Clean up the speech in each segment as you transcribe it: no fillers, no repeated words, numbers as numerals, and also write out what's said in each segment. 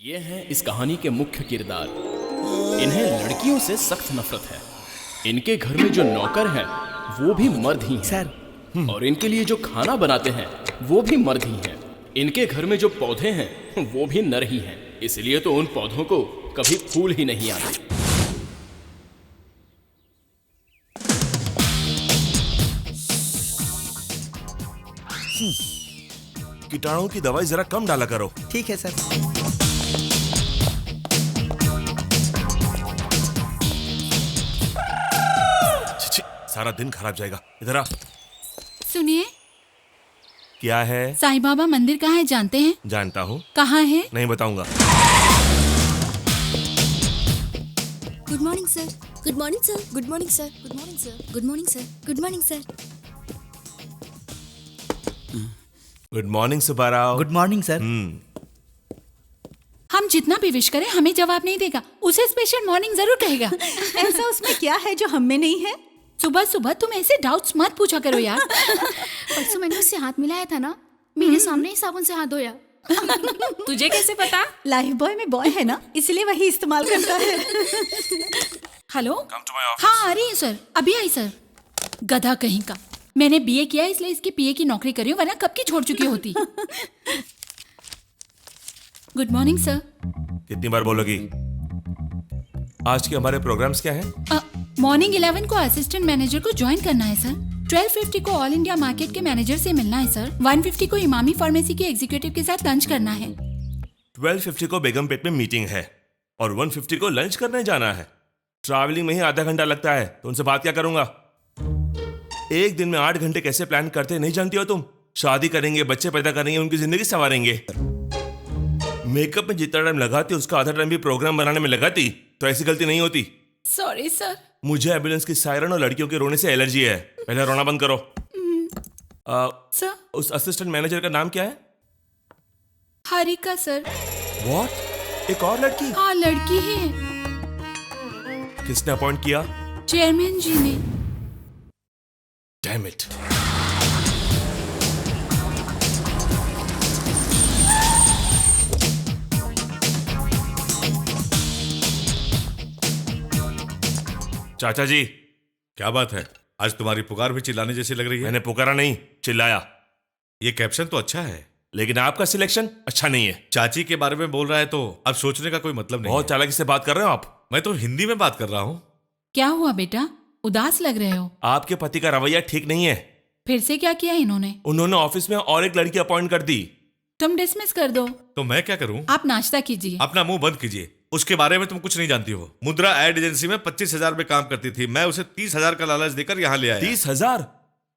ये हैं इस कहानी के मुख्य किरदार। इन्हें लड़कियों से सख्त नफरत है। इनके घर में जो नौकर हैं वो भी मर्द ही हैं सर, और इनके लिए जो खाना बनाते हैं वो भी मर्द ही हैं। इनके घर में जो पौधे हैं वो भी नर ही हैं, इसलिए तो उन पौधों को कभी फूल ही नहीं आते। कीटाणुओं की दवाई जरा कम डाला करो। ठीक है सर। छी, सारा दिन खराब जाएगा। इधर आ। सुनिए, क्या है? साईं बाबा मंदिर कहाँ है जानते हैं? जानता हूँ। कहाँ है? नहीं बताऊंगा। Good morning sir. Good morning sir. Good morning sir. Good morning sir. Good morning sir. Good morning sir. Good morning Subbarao. Good morning sir. हम जितना भी विश करें हमें जवाब नहीं देगा, उसे स्पेशल मॉर्निंग जरूर कहेगा। ऐसा उसमें क्या है जो हम में नहीं है? सुबह सुबह तुम ऐसे डाउट्स मत पूछा करो यार। परसों मैंने उससे हाथ मिलाया था ना, मेरे सामने ही साबुन से हाथ धोया। तुझे कैसे पता? लाइफ बॉय में बॉय है ना, इसलिए वही इस्तेमाल करता है। Hello, Come to my office. हाँ आ रही है सर, अभी आई सर। गधा कहीं का, मैंने बीए किया इसलिए इसकी पीए की नौकरी करी हूँ, वरना कब की छोड़ चुकी होती। Good morning sir. कितनी बार बोलोगी? आज के हमारे प्रोग्राम्स क्या है? मॉर्निंग 11 को असिस्टेंट मैनेजर को ज्वाइन करना है सर। 12:50 को ऑल इंडिया मार्केट के मैनेजर से मिलना है सर। 1:50 को इमामी फार्मेसी के एग्जीक्यूटिव के साथ लंच करना है। 12:50 को बेगमपेट में मीटिंग है और 1:50 को लंच करने जाना है। ट्रैवलिंग में ही आधा घंटा लगता है, तो उनसे बात क्या करूंगा? एक दिन में 8 घंटे कैसे प्लान करते नहीं जानती हो तुम? शादी करेंगे, बच्चे पैदा करेंगे, उनकी जिंदगी संवारेंगे। मेकअप में जितना टाइम लगाती उसका आधा टाइम भी प्रोग्राम बनाने में लगाती तो ऐसी गलती नहीं होती। Sorry sir. मुझे एम्बुलेंस की सायरन और लड़कियों के रोने से एलर्जी है। पहले रोना बंद करो। सर, उस असिस्टेंट मैनेजर का नाम क्या है? हारिका सर। व्हाट? एक और लड़की? हाँ लड़की ही है। किसने अपॉइंट किया? चेयरमैन जी ने। Damn it. चाचा जी, क्या बात है? आज तुम्हारी पुकार भी चिल्लाने जैसी लग रही है। मैंने पुकारा नहीं, चिल्लाया। ये कैप्शन तो अच्छा है, लेकिन आपका सिलेक्शन अच्छा नहीं है। चाची के बारे में बोल रहा है तो अब सोचने का कोई मतलब नहीं बहुत है। चालाकी से बात कर रहे हो आप। मैं तो हिंदी में बात कर रहा हूँ। क्या हुआ बेटा, उदास लग रहे हो? आपके पति का रवैया ठीक नहीं है। फिर से क्या किया इन्होंने? उन्होंने ऑफिस में और एक लड़की अपॉइंट कर दी। तुम डिसमिस कर दो। तो मैं क्या करूँ? आप नाश्ता कीजिए। अपना मुंह बंद कीजिए। उसके बारे में तुम कुछ नहीं जानती हो। मुद्रा एड एजेंसी में 25,000 में काम करती थी। मैं उसे 30,000 का लालच देकर यहाँ ले आया। 30,000?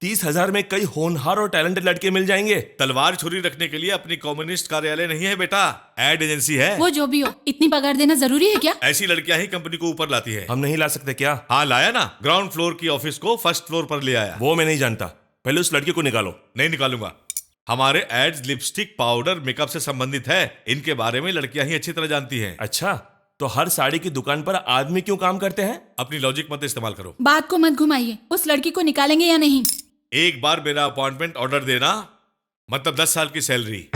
30,000 में कई होनहार और टैलेंटेड लड़के मिल जाएंगे। तलवार छुरी रखने के लिए अपनी कम्युनिस्ट कार्यालय नहीं है बेटा, एड एजेंसी है। वो जो भी हो, इतनी पगार देना जरूरी है क्या? ऐसी लड़कियां ही कंपनी को ऊपर लाती है। हम नहीं ला सकते क्या? हाँ लाया ना, ग्राउंड फ्लोर की ऑफिस को फर्स्ट फ्लोर पर ले आया। वो मैं नहीं जानता। पहले उस लड़की को निकालो। नहीं निकालूंगा। हमारे एड्स लिपस्टिक, पाउडर, मेकअप से संबंधित है। इनके बारे में लड़कियां ही अच्छी तरह जानती हैं। अच्छा, तो हर साड़ी की दुकान पर आदमी क्यों काम करते हैं? अपनी लॉजिक मत इस्तेमाल करो। बात को मत घुमाइए। उस लड़की को निकालेंगे या नहीं? एक बार मेरा अपॉइंटमेंट ऑर्डर देना मतलब 10 साल की salary.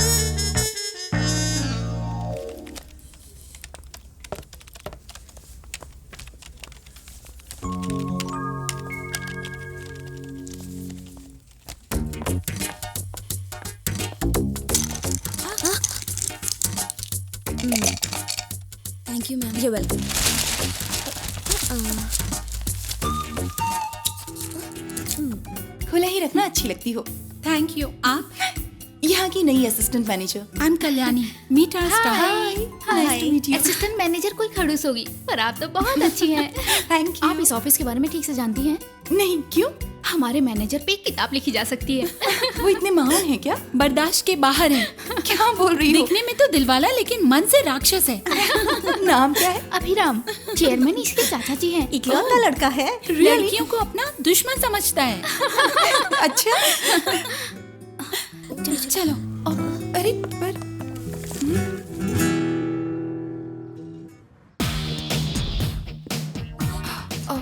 Thank you ma'am. You welcome. खुला ही रखना अच्छी लगती हो। Thank you. आप? यहाँ की नई assistant manager. I am Kalyani. Meet our staff. Nice to meet you. Assistant manager कोई खड़ूस होगी, पर आप तो बहुत अच्छी हैं। Thank you. आप इस ऑफिस के बारे में ठीक से जानती हैं? नहीं, क्यों? हमारे मैनेजर पे एक किताब लिखी जा सकती है। वो इतने महान हैं क्या? बर्दाश्त के बाहर है। क्या बोल रही हो? दिखने में तो दिलवाला लेकिन मन से राक्षस है। नाम क्या है? अभिराम। चेयरमैन इसके चाचा जी हैं। इकलौता लड़का है। लड़कियों को अपना दुश्मन समझता है। अच्छा। चलो। अरे पर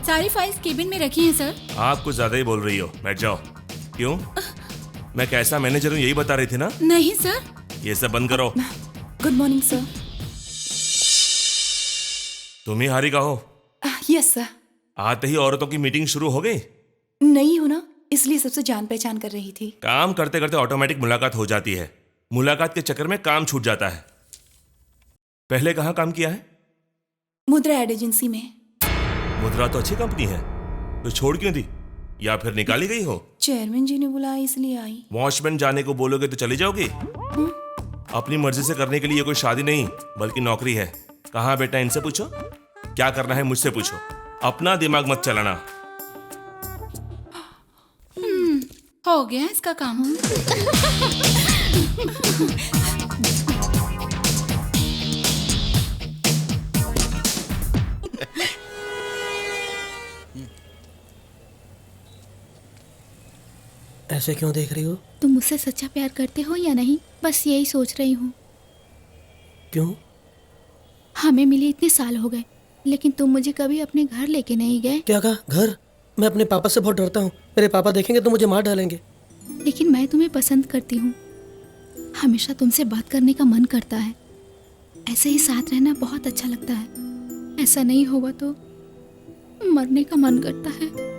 सारी फाइल्स केबिन में रखी हैं सर। आप कुछ ज्यादा ही बोल रही हो। बैठ जाओ। क्यों? मैं कैसा मैनेजर हूँ यही बता रही थी ना? नहीं सर। ये सब बंद करो। Good morning sir. तुम ही हारिका हो। Yes sir. आते ही औरतों की मीटिंग शुरू हो गई। नहीं हो ना, इसलिए सबसे जान पहचान कर रही थी। काम करते करते ऑटोमेटिक मुलाकात हो जाती है। मुलाकात के चक्कर में काम छूट जाता है। पहले कहाँ काम किया है? मुद्रा एड एजेंसी में। मुद्रा तो अच्छी कंपनी है, तो छोड़ क्यों दी? या फिर निकाली गई हो? चेयरमैन जी ने बुलाया इसलिए आई। वॉचमैन जाने को बोलोगे तो चली जाओगी? अपनी मर्जी से करने के लिए ये कोई शादी नहीं बल्कि नौकरी है। कहाँ बेटा, इनसे पूछो। क्या करना है मुझसे पूछो, अपना दिमाग मत चलाना। हो गया इसका काम। ऐसे क्यों देख रही हो? तुम मुझसे सच्चा प्यार करते हो या नहीं, बस यही सोच रही हूँ। क्यों? हमें मिले इतने साल हो गए, लेकिन तुम मुझे कभी अपने घर लेके नहीं गए। क्या कहा? घर? मैं अपने पापा से बहुत डरता हूँ। मेरे पापा देखेंगे तो मुझे मार डालेंगे। लेकिन मैं तुम्हें पसंद करती हूँ। हमेशा तुमसे बात करने का मन करता है। ऐसे ही साथ रहना बहुत अच्छा लगता है। ऐसा नहीं होगा तो मरने का मन करता है।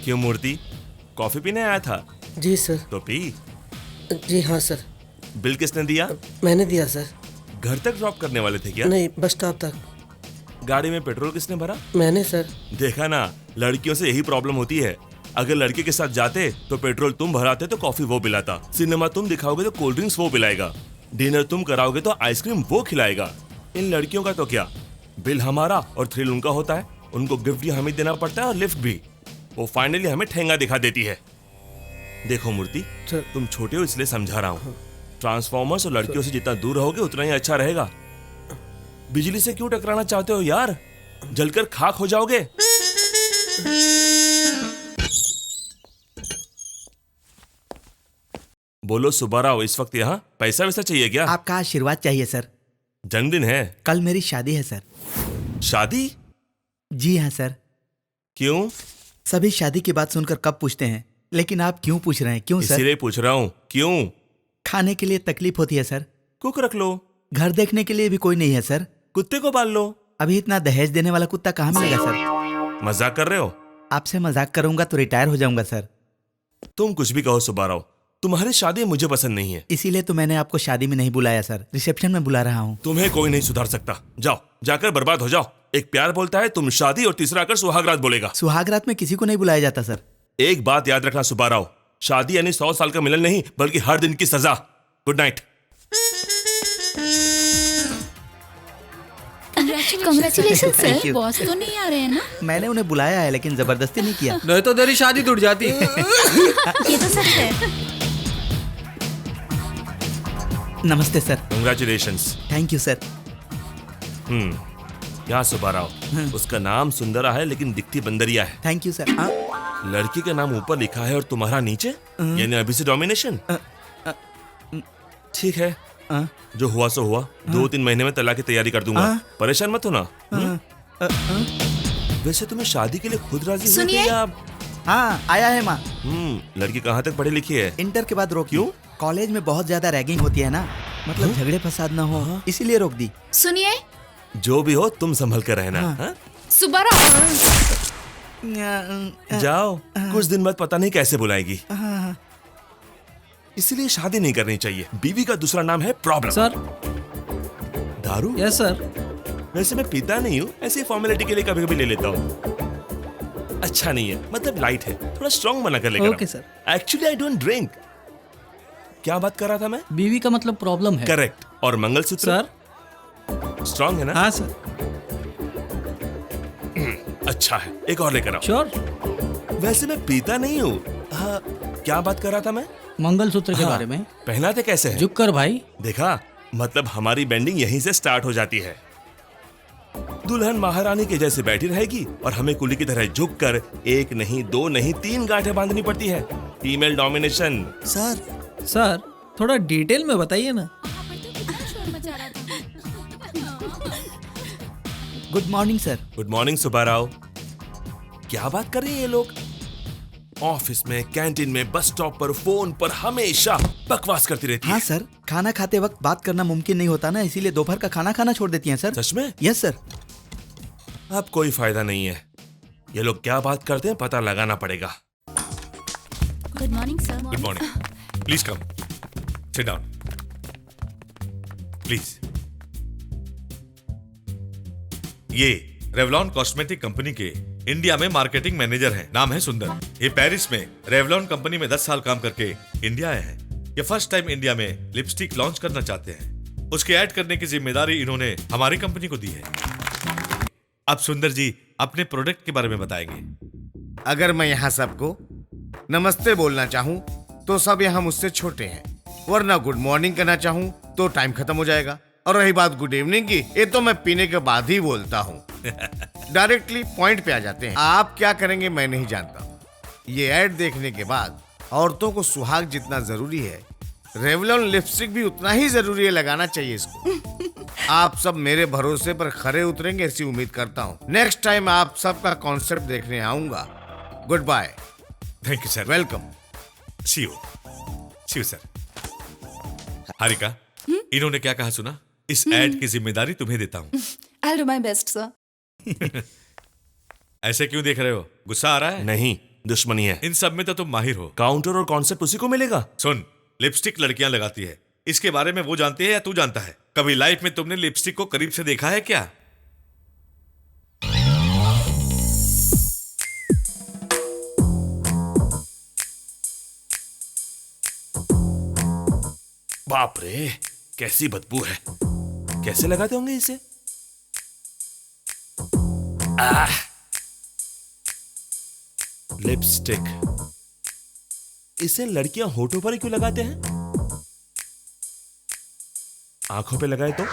क्यों मूर्ति, कॉफी पीने आया था? जी सर। तो पी। जी हाँ सर। बिल किसने दिया? मैंने दिया सर। घर तक ड्रॉप करने वाले थे क्या? नहीं, बस स्टॉप तक। गाड़ी में पेट्रोल किसने भरा? मैंने सर। देखा ना, लड़कियों से यही प्रॉब्लम होती है। अगर लड़के के साथ जाते तो पेट्रोल तुम भराते तो कॉफी वो पिलाता, सिनेमा तुम दिखाओगे तो कोल्ड ड्रिंक्स वो पिलाएगा, डिनर तुम कराओगे तो आइसक्रीम वो खिलाएगा। इन लड़कियों का तो क्या, बिल हमारा और थ्रिल उनका होता है। उनको गिफ्ट भी हमें देना पड़ता है और लिफ्ट भी। वो फाइनली हमें ठेंगा दिखा देती है। देखो मूर्ति, तुम छोटे हो इसलिए समझा रहा हूँ। ट्रांसफॉर्मर्स और लड़कियों से जितना दूर रहोगे उतना ही अच्छा रहेगा। बिजली से क्यों टकराना चाहते हो यार? जलकर खाक हो जाओगे। बोलो सुब्बाराव, इस वक्त यहाँ पैसा वैसा चाहिए क्या? आपका आशीर्वाद चाहिए सर। जन्मदिन है? कल मेरी शादी है सर। शादी? जी हाँ सर। क्यों? सभी शादी की बात सुनकर कब पूछते हैं, लेकिन आप क्यों पूछ रहे हैं? क्यों सर? इसीलिए पूछ रहा हूँ, क्यों? खाने के लिए तकलीफ होती है सर। कुक रख लो। घर देखने के लिए भी कोई नहीं है सर। कुत्ते को पाल लो। अभी इतना दहेज देने वाला कुत्ता कहाँ मिलेगा सर? मजाक कर रहे हो? आपसे मजाक करूंगा तो रिटायर हो जाऊंगा सर। तुम कुछ भी कहो सुब्बाराव, तुम्हारी शादी मुझे पसंद नहीं है। इसीलिए तो मैंने आपको शादी में नहीं बुलाया सर, रिसेप्शन में बुला रहा हूँ। तुम्हें कोई नहीं सुधार सकता। जाओ, जाकर बर्बाद हो जाओ। एक प्यार बोलता है, तुम शादी, और तीसरा आकर सुहागरात बोलेगा। सुहागरात में किसी को नहीं बुलाया जाता सर। एक बात याद रखना सुब्बाराव, शादी यानी 100 साल का मिलन नहीं बल्कि हर दिन की सजा। Good night. Congratulation Thank sir. you. Boss तो नहीं आ रहे हैं ना? मैंने उन्हें बुलाया है लेकिन जबरदस्ती नहीं किया। नहीं तो तेरी शादी टूट जाती। ये तो सच है। नमस्ते sir. Congratulations. Thank you sir. क्या सुब्बाराव, उसका नाम सुंदरा है लेकिन दिखती बंदरिया है। Thank you sir. लड़की का नाम ऊपर लिखा है और तुम्हारा नीचे, यानी अभी से डोमिनेशन। ठीक है, जो हुआ सो हुआ। 2-3 महीने में तलाक की तैयारी कर दूंगा। परेशान मत होना। वैसे तुम्हें शादी के लिए खुद राजी हुए थे सुनिए। या? हाँ, आया है माँ। लड़की कहाँ तक पढ़ी लिखी है? इंटर के बाद रोक। क्यों? कॉलेज में बहुत ज्यादा रैगिंग होती है ना, मतलब झगड़े फसाद ना हो, इसीलिए रोक दी। सुनिए जो भी हो तुम संभल कर रहना। हाँ? सुब्बाराव। जाओ, कुछ दिन बाद पता नहीं कैसे बुलाएगी। इसलिए शादी नहीं करनी चाहिए। बीवी का दूसरा नाम है प्रॉब्लम। सर। दारू? Yes sir. वैसे मैं पीता नहीं हूँ, ऐसी फॉर्मेलिटी के लिए कभी कभी ले लेता हूँ। अच्छा नहीं है, मतलब लाइट है, थोड़ा स्ट्रॉन्ग बना कर लेकर। Okay sir. Actually I don't drink. क्या बात कर रहा था मैं? बीवी का मतलब प्रॉब्लम है। करेक्ट। और मंगलसूत्र? सर। स्ट्रॉन्ग है ना? हाँ सर। अच्छा है, एक और लेकर आओ। श्योर। वैसे मैं पीता नहीं हूँ। हाँ, क्या बात कर रहा था मैं? मंगलसूत्र के हाँ, बारे में। पहनाते कैसे है? झुक कर भाई। देखा, मतलब हमारी बेंडिंग यहीं से स्टार्ट हो जाती है। दुल्हन महारानी के जैसे बैठी रहेगी और हमें कुली की तरह झुक कर 1 नहीं 2 नहीं 3 गांठें बांधनी पड़ती है। Female domination. सर थोड़ा डिटेल में बताइए ना। Good morning sir. Good morning Subbarao. क्या बात कर रहे हैं ये लोग? ऑफिस में, कैंटीन में, बस स्टॉप पर, फोन पर हमेशा बकवास करती रहती हाँ है। सर, खाना खाते वक्त बात करना मुमकिन नहीं होता ना, इसीलिए दोपहर का खाना खाना छोड़ देती हैं सर। सच में? Yes sir. अब कोई फायदा नहीं है, ये लोग क्या बात करते हैं पता लगाना पड़ेगा। Good morning sir. Good morning, please come, sit down please. ये रेवलॉन कॉस्मेटिक कंपनी के इंडिया में मार्केटिंग मैनेजर हैं। नाम है सुंदर। ये पेरिस में रेवलॉन कंपनी में 10 साल काम करके इंडिया आए हैं। ये फर्स्ट टाइम इंडिया में लिपस्टिक लॉन्च करना चाहते हैं। उसके ऐड करने की जिम्मेदारी इन्होंने हमारी कंपनी को दी है। अब सुंदर जी अपने प्रोडक्ट के बारे में बताएंगे। अगर मैं यहाँ सबको नमस्ते बोलना चाहूँ तो सब यहाँ मुझसे छोटे हैं, वरना गुड मॉर्निंग कहना चाहूँ तो टाइम खत्म हो जाएगा। और रही बात गुड इवनिंग की, ये तो मैं पीने के बाद ही बोलता हूँ। डायरेक्टली पॉइंट पे आ जाते हैं। आप क्या करेंगे मैं नहीं जानता। ये ऐड देखने के बाद औरतों को सुहाग जितना जरूरी है, रेवलॉन लिपस्टिक भी उतना ही जरूरी है, लगाना चाहिए इसको। आप सब मेरे भरोसे पर खरे उतरेंगे ऐसी उम्मीद करता हूँ। नेक्स्ट टाइम आप सबका कॉन्सेप्ट देखने आऊंगा। Goodbye. Thank you sir. Welcome. See you sir. Harika, इन्होंने क्या कहा सुना? इस ऐड की जिम्मेदारी तुम्हें देता हूँ। I'll do my best, sir. ऐसे क्यों देख रहे हो? गुस्सा आ रहा है? नहीं, दुश्मनी है। इन सब में तो तुम माहिर हो। काउंटर और कॉन्सेप्ट उसी को मिलेगा। सुन, लिपस्टिक लड़कियां लगाती है, इसके बारे में वो जानती है या तू जानता है? कभी लाइफ में तुमने लिपस्टिक को करीब से देखा है क्या? बाप रे, कैसी बदबू है। कैसे लगाते होंगे इसे? लिपस्टिक। इसे लड़कियां होठों पर ही क्यों लगाते हैं? आंखों पे लगाए तो?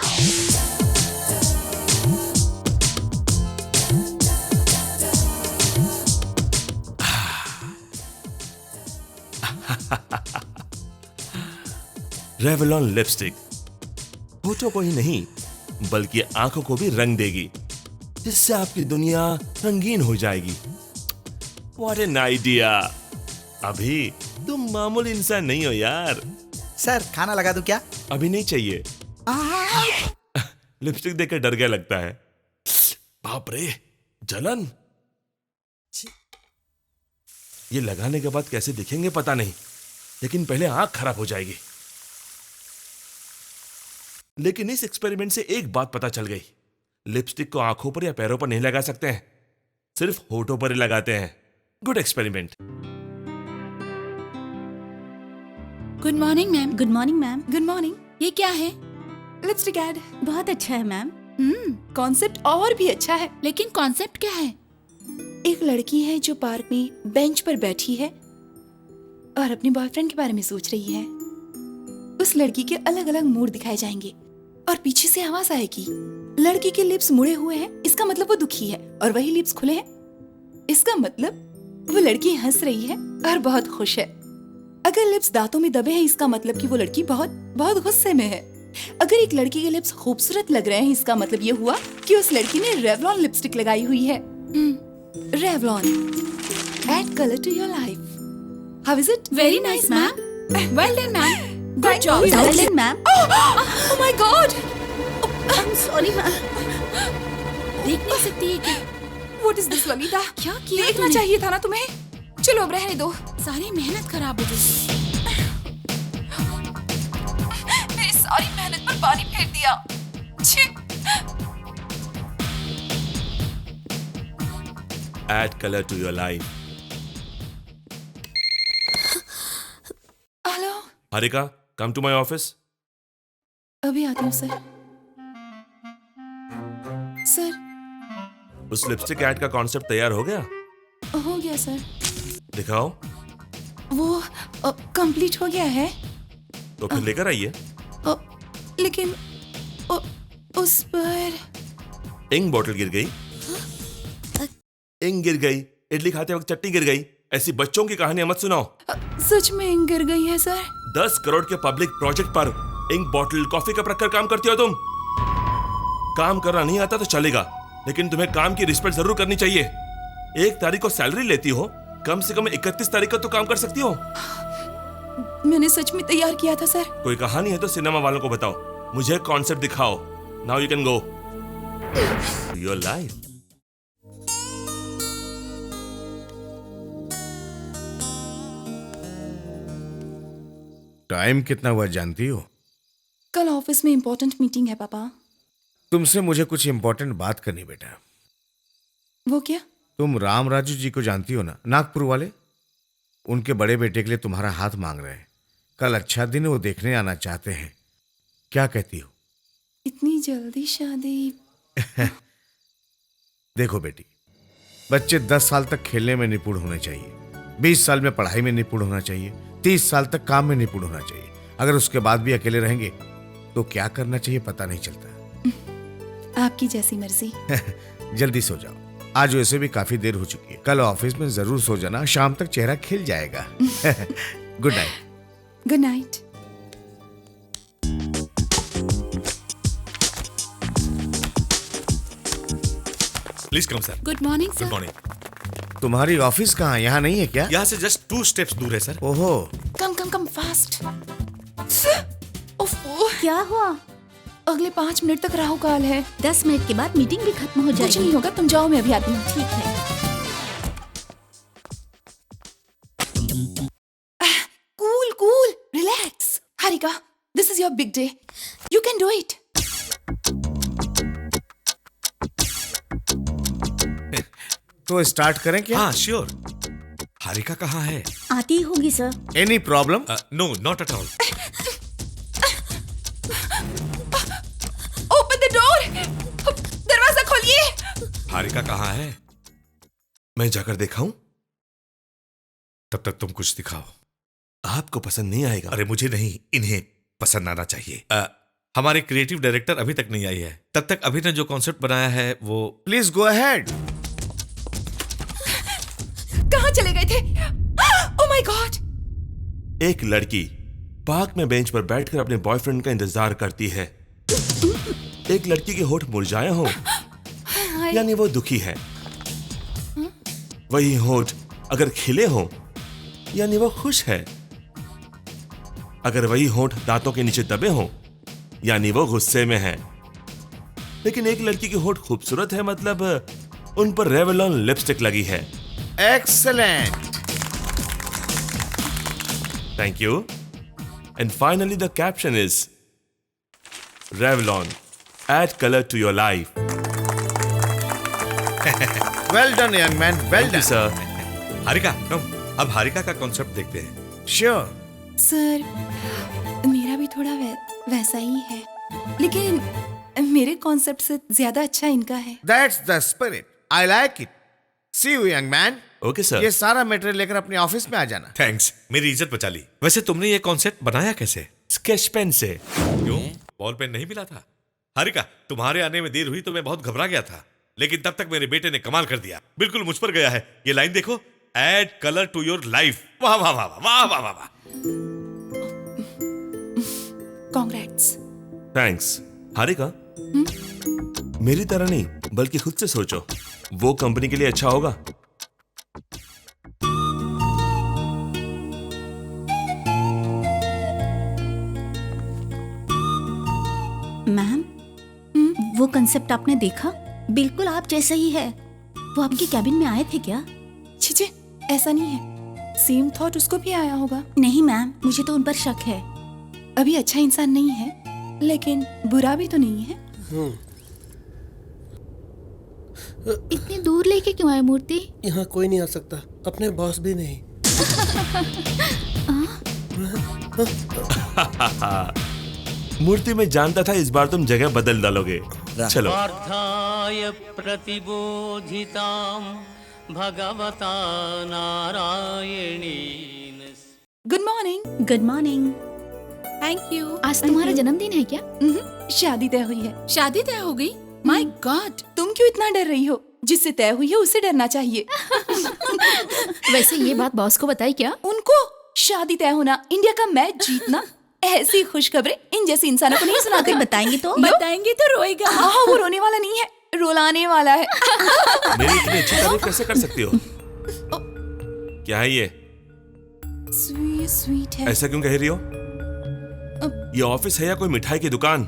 रेवलॉन लिपस्टिक होठों को ही नहीं बल्कि आंखों को भी रंग देगी, जिससे आपकी दुनिया रंगीन हो जाएगी। What an idea. अभी तुम मामूली इंसान नहीं हो यार। सर खाना लगा दूं क्या? अभी नहीं चाहिए। लिपस्टिक देखकर डर गया लगता है। बाप रे, जलन। ये लगाने के बाद कैसे दिखेंगे पता नहीं, लेकिन पहले आंख खराब हो जाएगी। लेकिन इस एक्सपेरिमेंट से एक बात पता चल गई, लिपस्टिक को आंखों पर या पैरों पर नहीं लगा सकते हैं, सिर्फ होठों पर ही लगाते हैं। Good experiment. Good morning ma'am. Good morning, ma'am. Good morning. ये क्या है? लिपस्टिक ऐड बहुत अच्छा है मैम। कॉन्सेप्ट और भी अच्छा है। लेकिन कॉन्सेप्ट क्या है? एक लड़की है जो पार्क में बेंच पर बैठी है और अपने बॉयफ्रेंड के बारे में सोच रही है। उस लड़की के अलग अलग मूड दिखाए जाएंगे और पीछे से आवाज आएगी, लड़की के लिप्स मुड़े हुए हैं, इसका मतलब वो दुखी है, और वही लिप्स खुले हैं, इसका मतलब वो लड़की हंस रही है और बहुत खुश है। अगर लिप्स दांतों में दबे हैं, इसका मतलब कि वो लड़की बहुत बहुत गुस्से में है। अगर एक लड़की के लिप्स खूबसूरत लग रहे हैं, इसका मतलब ये हुआ कि उस लड़की ने रेवलॉन लिपस्टिक लगाई हुई है। Revlon, add colour to your life. How is it? Very nice ma'am. Well done ma'am. Good job. Well done, ma'am. Oh my God! I'm sorry, ma'am. देख नहीं सकती है क्या? What is this, Lalita? क्या किया देखना तूने? चाहिए था ना तुम्हें। चलो अब रहने दो। सारी मेहनत खराब हो गई। मेरी सारी मेहनत पर पानी फेर दिया। छी। Add color to your life. Hello, Harika, come to my office. अभी आती हूँ सर। सर, उस लिपस्टिक ऐड का कॉन्सेप्ट तैयार हो गया? हो गया सर। दिखाओ। वो कंप्लीट हो गया है। तो फिर लेकर आइए। लेकिन उस पर इंक बोतल गिर गई, इंक गिर गई, इडली खाते वक्त चटनी गिर गई, ऐसी बच्चों की कहानियां मत सुनाओ। सच में इंक गिर गई है सर। 10 करोड़ के पब्लिक प्रोजेक्ट पर इंक बॉटल, कॉफी कप रखकर काम करती हो तुम? काम करना नहीं आता तो चलेगा, लेकिन तुम्हें काम की रिस्पेक्ट जरूर करनी चाहिए। 1 तारीख को सैलरी लेती हो, कम से कम 31 तारीख को तो काम कर सकती हो। मैंने सच में तैयार किया था सर। कोई कहानी है तो सिनेमा वालों को बताओ, मुझे कॉन्सेप्ट दिखाओ। Now you can go your life. Time कितना हुआ जानती हो? कल ऑफिस में इम्पोर्टेंट मीटिंग है पापा। तुमसे मुझे कुछ इंपॉर्टेंट बात करनी बेटा। वो क्या? तुम राम राजू जी को जानती हो ना, नागपुर वाले? उनके बड़े बेटे के लिए तुम्हारा हाथ मांग रहे हैं। कल अच्छा दिन है, वो देखने आना चाहते हैं। क्या कहती हो? इतनी जल्दी शादी? देखो बेटी, बच्चे 10 साल तक खेलने में निपुण होने चाहिए, 20 साल में पढ़ाई में निपुण होना चाहिए, 30 साल तक काम में निपुण होना चाहिए। अगर उसके बाद भी अकेले रहेंगे तो क्या करना चाहिए पता नहीं चलता। आपकी जैसी मर्जी। जल्दी सो जाओ, आज वैसे भी काफी देर हो चुकी है। कल ऑफिस में जरूर सो जाना, शाम तक चेहरा खिल जाएगा। Good night. Good night. Please come sir. Good morning good sir. Morning. तुम्हारी ऑफिस कहाँ, यहाँ नहीं है क्या? यहाँ से जस्ट 2 स्टेप्स दूर है सर। ओहो, कम कम कम फास्ट। क्या हुआ? अगले 5 मिनट तक राहु काल है। 10 मिनट के बाद मीटिंग भी खत्म हो कुछ जाएगी। नहीं होगा, तुम जाओ, मैं अभी आती हूँ। ठीक है। Cool cool, relax. Harika, this is your big day, you can do it. तो स्टार्ट करें क्या? हाँ श्योर। हारिका कहाँ है? आती होगी sir. Any problem? No not at all. Open the door, दरवाजा खोलिए। हारिका कहाँ है? मैं जाकर दिखाऊं? तब तक तुम कुछ दिखाओ। आपको पसंद नहीं आएगा। अरे मुझे नहीं, इन्हें पसंद आना चाहिए। हमारे क्रिएटिव डायरेक्टर अभी तक नहीं आई है। तब तक अभी ने जो कॉन्सेप्ट बनाया है वो। Please go ahead. कहाँ चले गए थे? Oh my God. एक लड़की पार्क में बेंच पर बैठकर अपने बॉयफ्रेंड का इंतजार करती है। एक लड़की के होठ मुरझाए हों, यानी वो दुखी है। वही होठ अगर खिले हों, यानी वो खुश है। अगर वही होठ दांतों के नीचे दबे हों, यानी वो गुस्से में है। लेकिन एक लड़की के होठ खूबसूरत है, मतलब उन पर रेवलॉन लिपस्टिक लगी है। Excellent. Thank you. And finally the caption is Revlon, add color to your life. Well done young man, well Thank you, done. sir. Harika come, अब हारिका का कॉन्सेप्ट देखते हैं। श्योर। सर, मेरा भी थोड़ा वैसा ही है, लेकिन मेरे कॉन्सेप्ट से ज्यादा अच्छा इनका है। That's the spirit, I like it. See you young man. Okay, sir. ये सारा मटेरियल लेकर अपने ऑफिस में आ जाना। थैंक्स, मेरी इज्जत बचा ली। वैसे तुमने ये कॉन्सेप्ट बनाया कैसे? Sketch pen से। क्यों, बॉल पेन नहीं मिला था? हारिका, तुम्हारे आने में देर हुई तो मैं बहुत घबरा गया था, लेकिन तब तक मेरे बेटे ने कमाल कर दिया। बिल्कुल मुझ पर गया है। ये लाइन देखो, add colour to your life. वाह वाह वाह वाह वाह वाह वाह। कॉन्ग्रेट्स। Thanks. हारिका, मेरी तरह नहीं, बल्कि खुद से सोचो, वो कंपनी के लिए अच्छा होगा। मैम, वो कंसेप्ट आपने देखा? बिल्कुल आप जैसा ही है। वो आपके कैबिन में आए थे क्या? छीछे, ऐसा नहीं है। सेम थॉट उसको भी आया होगा। नहीं मैम, मुझे तो उन पर शक है। अभी अच्छा इंसान नहीं है, लेकिन बुरा भी तो नहीं है। इतनी दूर लेके क्यों आए मूर्ति? यहाँ कोई नहीं आ सकता, अपने बॉस भी नहीं। मूर्ति में जानता था इस बार तुम जगह बदल डालोगे। चलो। प्रतिबोधितां भगवता नारायणेन। Good morning. Good morning. Thank you. आज तुम्हारा जन्मदिन है क्या? शादी तय हुई है। शादी तय हो गई? माय गॉड, तुम क्यों इतना डर रही हो? जिससे तय हुई है उससे डरना चाहिए। वैसे ये बात बॉस को बताई क्या? उनको शादी तय होना, इंडिया का मैच जीतना, ऐसी खुशखबरें इन जैसे इंसानों को नहीं सुनाते। बताएंगे तो? बताएंगे तो रोएगा। हाँ, वो रोने वाला नहीं है, रोल आने वाला है। मेरी इतनी अच्छी तारीफ कैसे कर सकती हो? क्या है ये? स्वीट स्वीट है। ऐसा क्यों कह रही हो? ये ऑफिस है या कोई मिठाई की दुकान?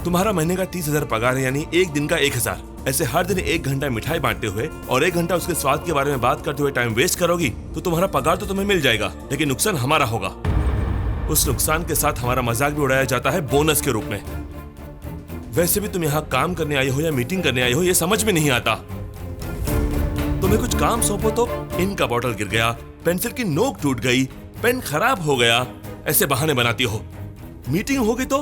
तुम्हारा महीने का 30,000 पगार है, यानी एक दिन का 1,000। ऐसे हर दिन 1 घंटा मिठाई बांटते हुए और 1 घंटा उसके स्वाद के बारे में बात करते हुए टाइम वेस्ट करोगी तो तुम्हारा पगार तो तुम्हें मिल जाएगा, लेकिन नुकसान हमारा होगा। उस नुकसान के साथ हमारा मजाक भी उड़ाया जाता है बोनस के रूप में। वैसे भी तुम यहाँ काम करने आई हो या मीटिंग करने आई हो, ये समझ में नहीं आता। तुम्हें कुछ काम सौंपो तो इंक का बॉटल गिर गया, पेंसिल की नोक टूट गई, पेन खराब हो गया, ऐसे बहाने बनाती हो। मीटिंग होगी तो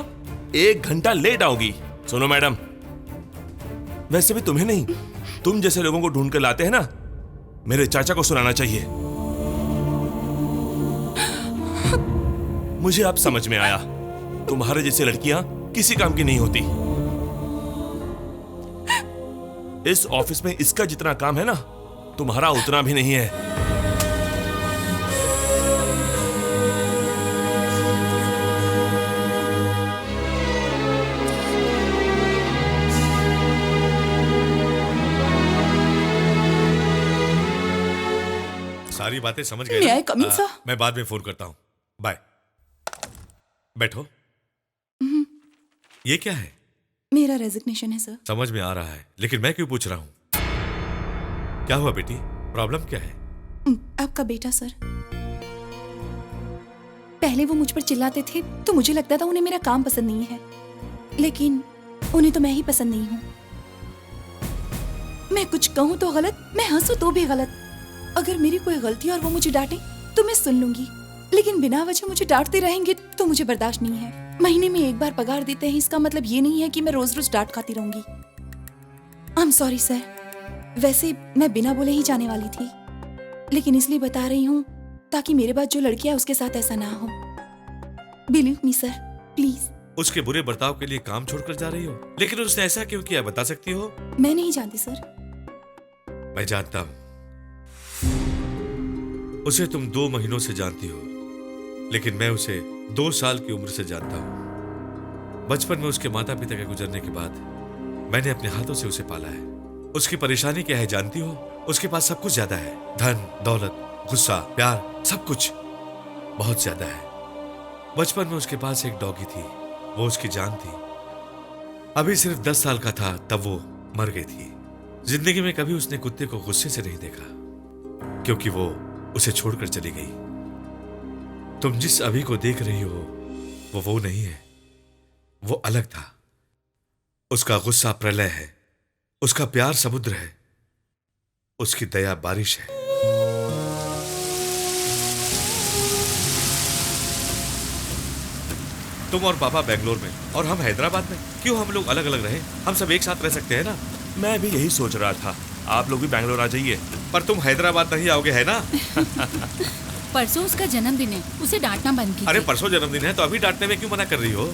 1 घंटा लेट आओगी। सुनो मैडम, वैसे भी तुम्हें नहीं, तुम जैसे लोगों को ढूंढ कर लाते हैं ना, मेरे चाचा को सुनाना चाहिए। मुझे अब समझ में आया, तुम्हारे जैसी लड़कियां किसी काम की नहीं होती। इस ऑफिस में इसका जितना काम है ना, तुम्हारा उतना भी नहीं है। सारी बातें समझ गए May ना? I come in, sir? मैं बाद में फोन करता हूँ। बाय। बैठो। ये क्या है? मेरा रेजिग्नेशन है सर। समझ में आ रहा है, लेकिन मैं क्यों पूछ रहा हूँ? क्या हुआ बेटी? प्रॉब्लम क्या है? आपका बेटा सर, पहले वो मुझ पर चिल्लाते थे तो मुझे लगता था उन्हें मेरा काम पसंद नहीं है, लेकिन उन्हें तो मैं ही पसंद नहीं हूँ। मैं कुछ कहूँ तो गलत, मैं हंसू तो भी गलत। अगर मेरी कोई गलती और वो मुझे डांटे तो मैं सुन लूंगी, लेकिन बिना वजह मुझे डांटते रहेंगे तो मुझे बर्दाश्त नहीं है। महीने में 1 बार पगार देते हैं, इसका मतलब ये नहीं है कि मैं रोज रोज डांट खाती रहूंगी। आई एम सॉरी सर, वैसे मैं बिना बोले ही जाने वाली थी, लेकिन इसलिए बता रही हूँ ताकि मेरे बाद जो लड़की है उसके साथ ऐसा ना हो। Believe me sir, please. उसके बुरे बर्ताव के लिए काम छोड़कर जा रही हो, लेकिन उसने ऐसा क्यों किया बता सकती हो? मैं नहीं जानती सर। मैं जानता हूं। उसे तुम 2 महीनों से जानती हो, लेकिन मैं उसे 2 साल की उम्र से जानता हूं। बचपन में उसके माता पिता के गुजरने के बाद मैंने अपने हाथों से उसे पाला है। उसकी परेशानी क्या है जानती हो? उसके पास सब कुछ ज्यादा है, धन, दौलत, गुस्सा, प्यार, सब कुछ बहुत ज्यादा है। बचपन में उसके पास एक डॉगी थी, वो उसकी जान थी। अभी सिर्फ 10 साल का था तब वो मर गई थी। जिंदगी में कभी उसने कुत्ते को गुस्से से नहीं देखा, क्योंकि वो उसे छोड़कर चली गई। तुम जिस अभी को देख रही हो वो नहीं है, वो अलग था। उसका गुस्सा प्रलय है, उसका प्यार समुद्र है, उसकी दया बारिश है। तुम और पापा बेंगलोर में और हम हैदराबाद में, क्यों हम लोग अलग अलग रहे? हम सब एक साथ रह सकते हैं ना? मैं भी यही सोच रहा था, आप लोग भी बैंगलोर आ जाइए। पर तुम हैदराबाद नहीं आओगे, है ना? परसों उसका जन्मदिन है, उसे डांटना बंद कीजिए। अरे परसों जन्मदिन है तो अभी डांटने में क्यों मना कर रही हो?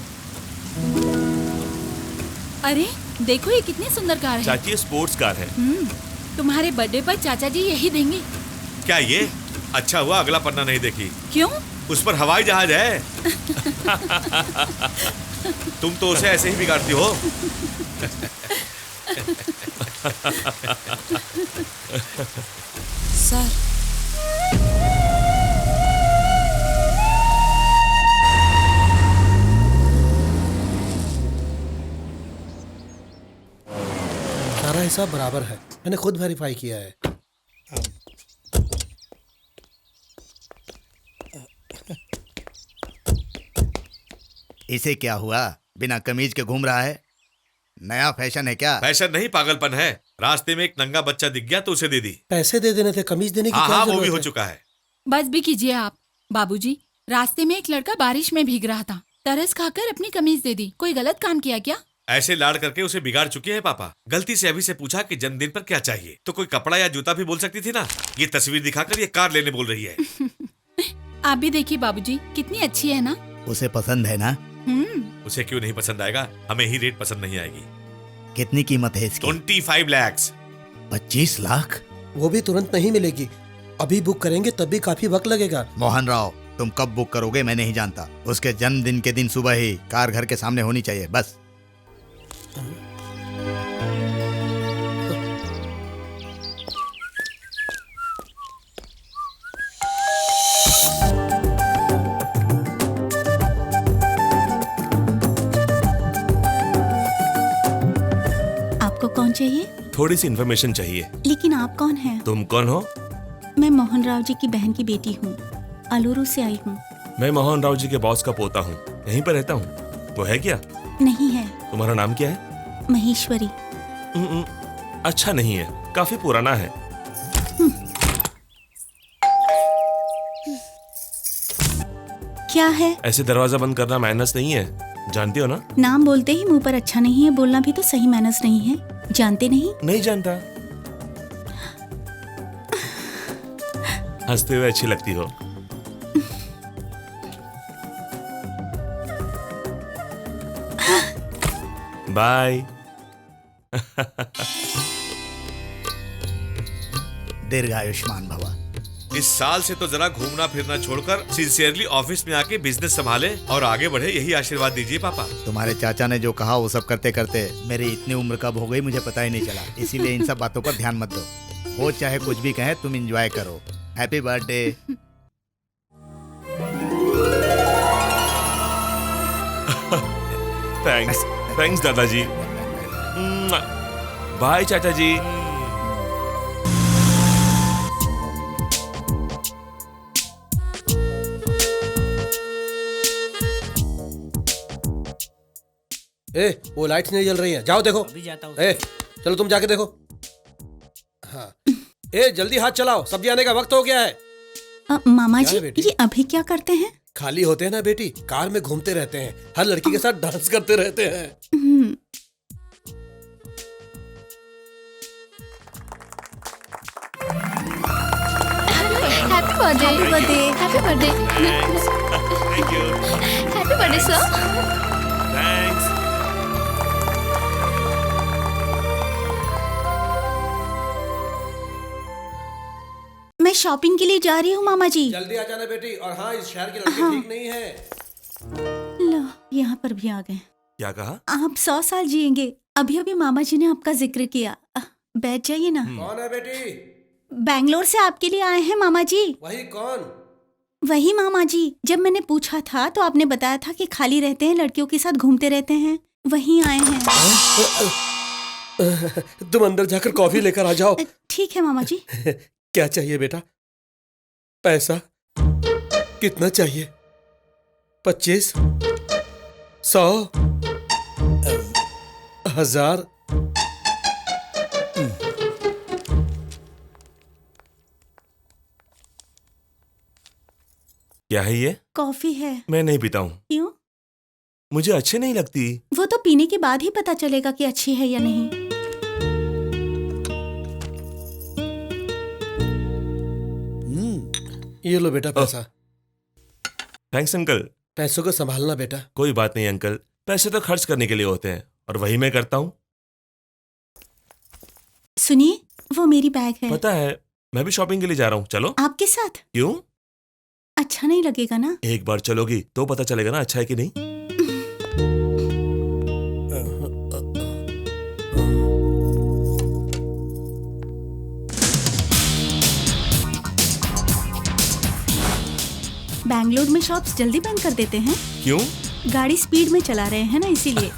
अरे देखो ये कितनी सुंदर कार है। चाची, स्पोर्ट्स कार है। तुम्हारे बर्थडे पर चाचा जी यही देंगे। क्या ये? अच्छा हुआ अगला पन्ना नहीं देखी। क्यों? उस पर हवाई जहाज है। तुम तो उसे ऐसे ही बिगाड़ती हो। सर, सारा हिसाब बराबर है, मैंने खुद वेरीफाई किया है। इसे क्या हुआ? बिना कमीज के घूम रहा है? नया फैशन है क्या? फैशन नहीं, पागलपन है। रास्ते में एक नंगा बच्चा दिख गया तो उसे दे दी। पैसे दे देने थे, कमीज देने की क्या हाँ, जरूरत वो भी हो है? चुका है। बस भी कीजिए आप। बाबूजी, रास्ते में एक लड़का बारिश में भीग रहा था, तरस खाकर अपनी कमीज दे दी। कोई गलत काम किया क्या? ऐसे लाड़ करके उसे बिगाड़ चुके हैं पापा। गलती से अभी से पूछा कि जन्मदिन पर क्या चाहिए, तो कोई कपड़ा या जूता भी बोल सकती थी ना। ये तस्वीर दिखाकर ये कार लेने बोल रही है। आप भी देखिए बाबूजी, कितनी अच्छी है ना। उसे पसंद है ना? उसे क्यों नहीं पसंद आएगा? हमें ही रेट पसंद नहीं आएगी। कितनी कीमत है इसकी? 25 लाख। 25 लाख? वो भी तुरंत नहीं मिलेगी, अभी बुक करेंगे तब भी काफी वक्त लगेगा। मोहन राव, तुम कब बुक करोगे मैं नहीं जानता। उसके जन्मदिन के दिन सुबह ही कार घर के सामने होनी चाहिए, बस। चाहिए? थोड़ी सी इन्फॉर्मेशन चाहिए। लेकिन आप कौन हैं? तुम कौन हो? मैं मोहन राव जी की बहन की बेटी हूँ, अलूरू से आई हूँ। मैं मोहन राव जी के बॉस का पोता हूँ, यहीं पर रहता हूँ। वो है क्या? नहीं है। तुम्हारा नाम क्या है? महेश्वरी। अच्छा नहीं है, काफी पुराना है। क्या है? ऐसे दरवाजा बंद करना मैनर्स नहीं है, जानती हो ना? नाम बोलते ही मुंह पर अच्छा नहीं है बोलना भी तो सही मैनर्स नहीं है। जानते नहीं? नहीं जानता। हंसते हुए अच्छी लगती हो। बाय। दीर्घायुष्मान भवा। इस साल से तो जरा घूमना फिरना छोड़कर सिंसियरली ऑफिस में आके बिजनेस संभाले और आगे बढ़े, यही आशीर्वाद दीजिए पापा। तुम्हारे चाचा ने जो कहा वो सब करते करते मेरी इतनी उम्र कब हो गई मुझे पता ही नहीं चला। इसीलिए इन सब बातों पर ध्यान मत दो। वो चाहे कुछ भी कहे, तुम एंजॉय करो। Happy birthday. थैंक्स, थैंक्स दादाजी। बाय चाचा जी। वो लाइट्स नहीं जल रही है, जाओ देखो। अभी जाता हूँ। चलो तुम जाके देखो। हाँ जल्दी हाथ चलाओ, सब्जी आने का वक्त हो गया है। मामा क्या जी है बेटी? ये अभी क्या करते हैं? खाली होते हैं ना बेटी, कार में घूमते रहते हैं, हर लड़की के साथ डांस करते रहते हैं। Happy birthday. Happy birthday. Happy birthday. Thank you. Happy birthday sir. Thanks. मैं शॉपिंग के लिए जा रही हूँ मामा जी। जल्दी आ जाना बेटी। और हाँ, इस शहर की लड़की ठीक नहीं है। लो यहाँ पर भी आ गए। क्या कहा? आप 100 साल जिएंगे। अभी अभी मामा जी ने आपका जिक्र किया। बैठ जाइए ना। कौन है बेटी? बैंगलोर से आपके लिए आए हैं मामा जी। वही कौन? वही मामा जी, जब मैंने पूछा था तो आपने बताया था कि खाली रहते हैं, लड़कियों के साथ घूमते रहते हैं। वही आए हैं। तुम अंदर जाकर कॉफी लेकर आ जाओ। ठीक है मामा जी। क्या चाहिए बेटा? पैसा कितना चाहिए? 25, 100, 1000? क्या है ये? कॉफी है। मैं नहीं पीता हूँ। क्यों? मुझे अच्छी नहीं लगती। वो तो पीने के बाद ही पता चलेगा कि अच्छी है या नहीं। ये लो बेटा पैसा। Thanks uncle. पैसों को संभालना बेटा। कोई बात नहीं अंकल, पैसे तो खर्च करने के लिए होते हैं और वही मैं करता हूँ। सुनिए, वो मेरी बैग है। पता है, मैं भी शॉपिंग के लिए जा रहा हूँ, चलो। आपके साथ? क्यों? अच्छा नहीं लगेगा ना? एक बार चलोगी तो पता चलेगा ना अच्छा है कि नहीं। बैंगलोर में शॉप्स जल्दी बंद कर देते हैं। क्यों? गाड़ी स्पीड में चला रहे हैं ना, इसीलिए।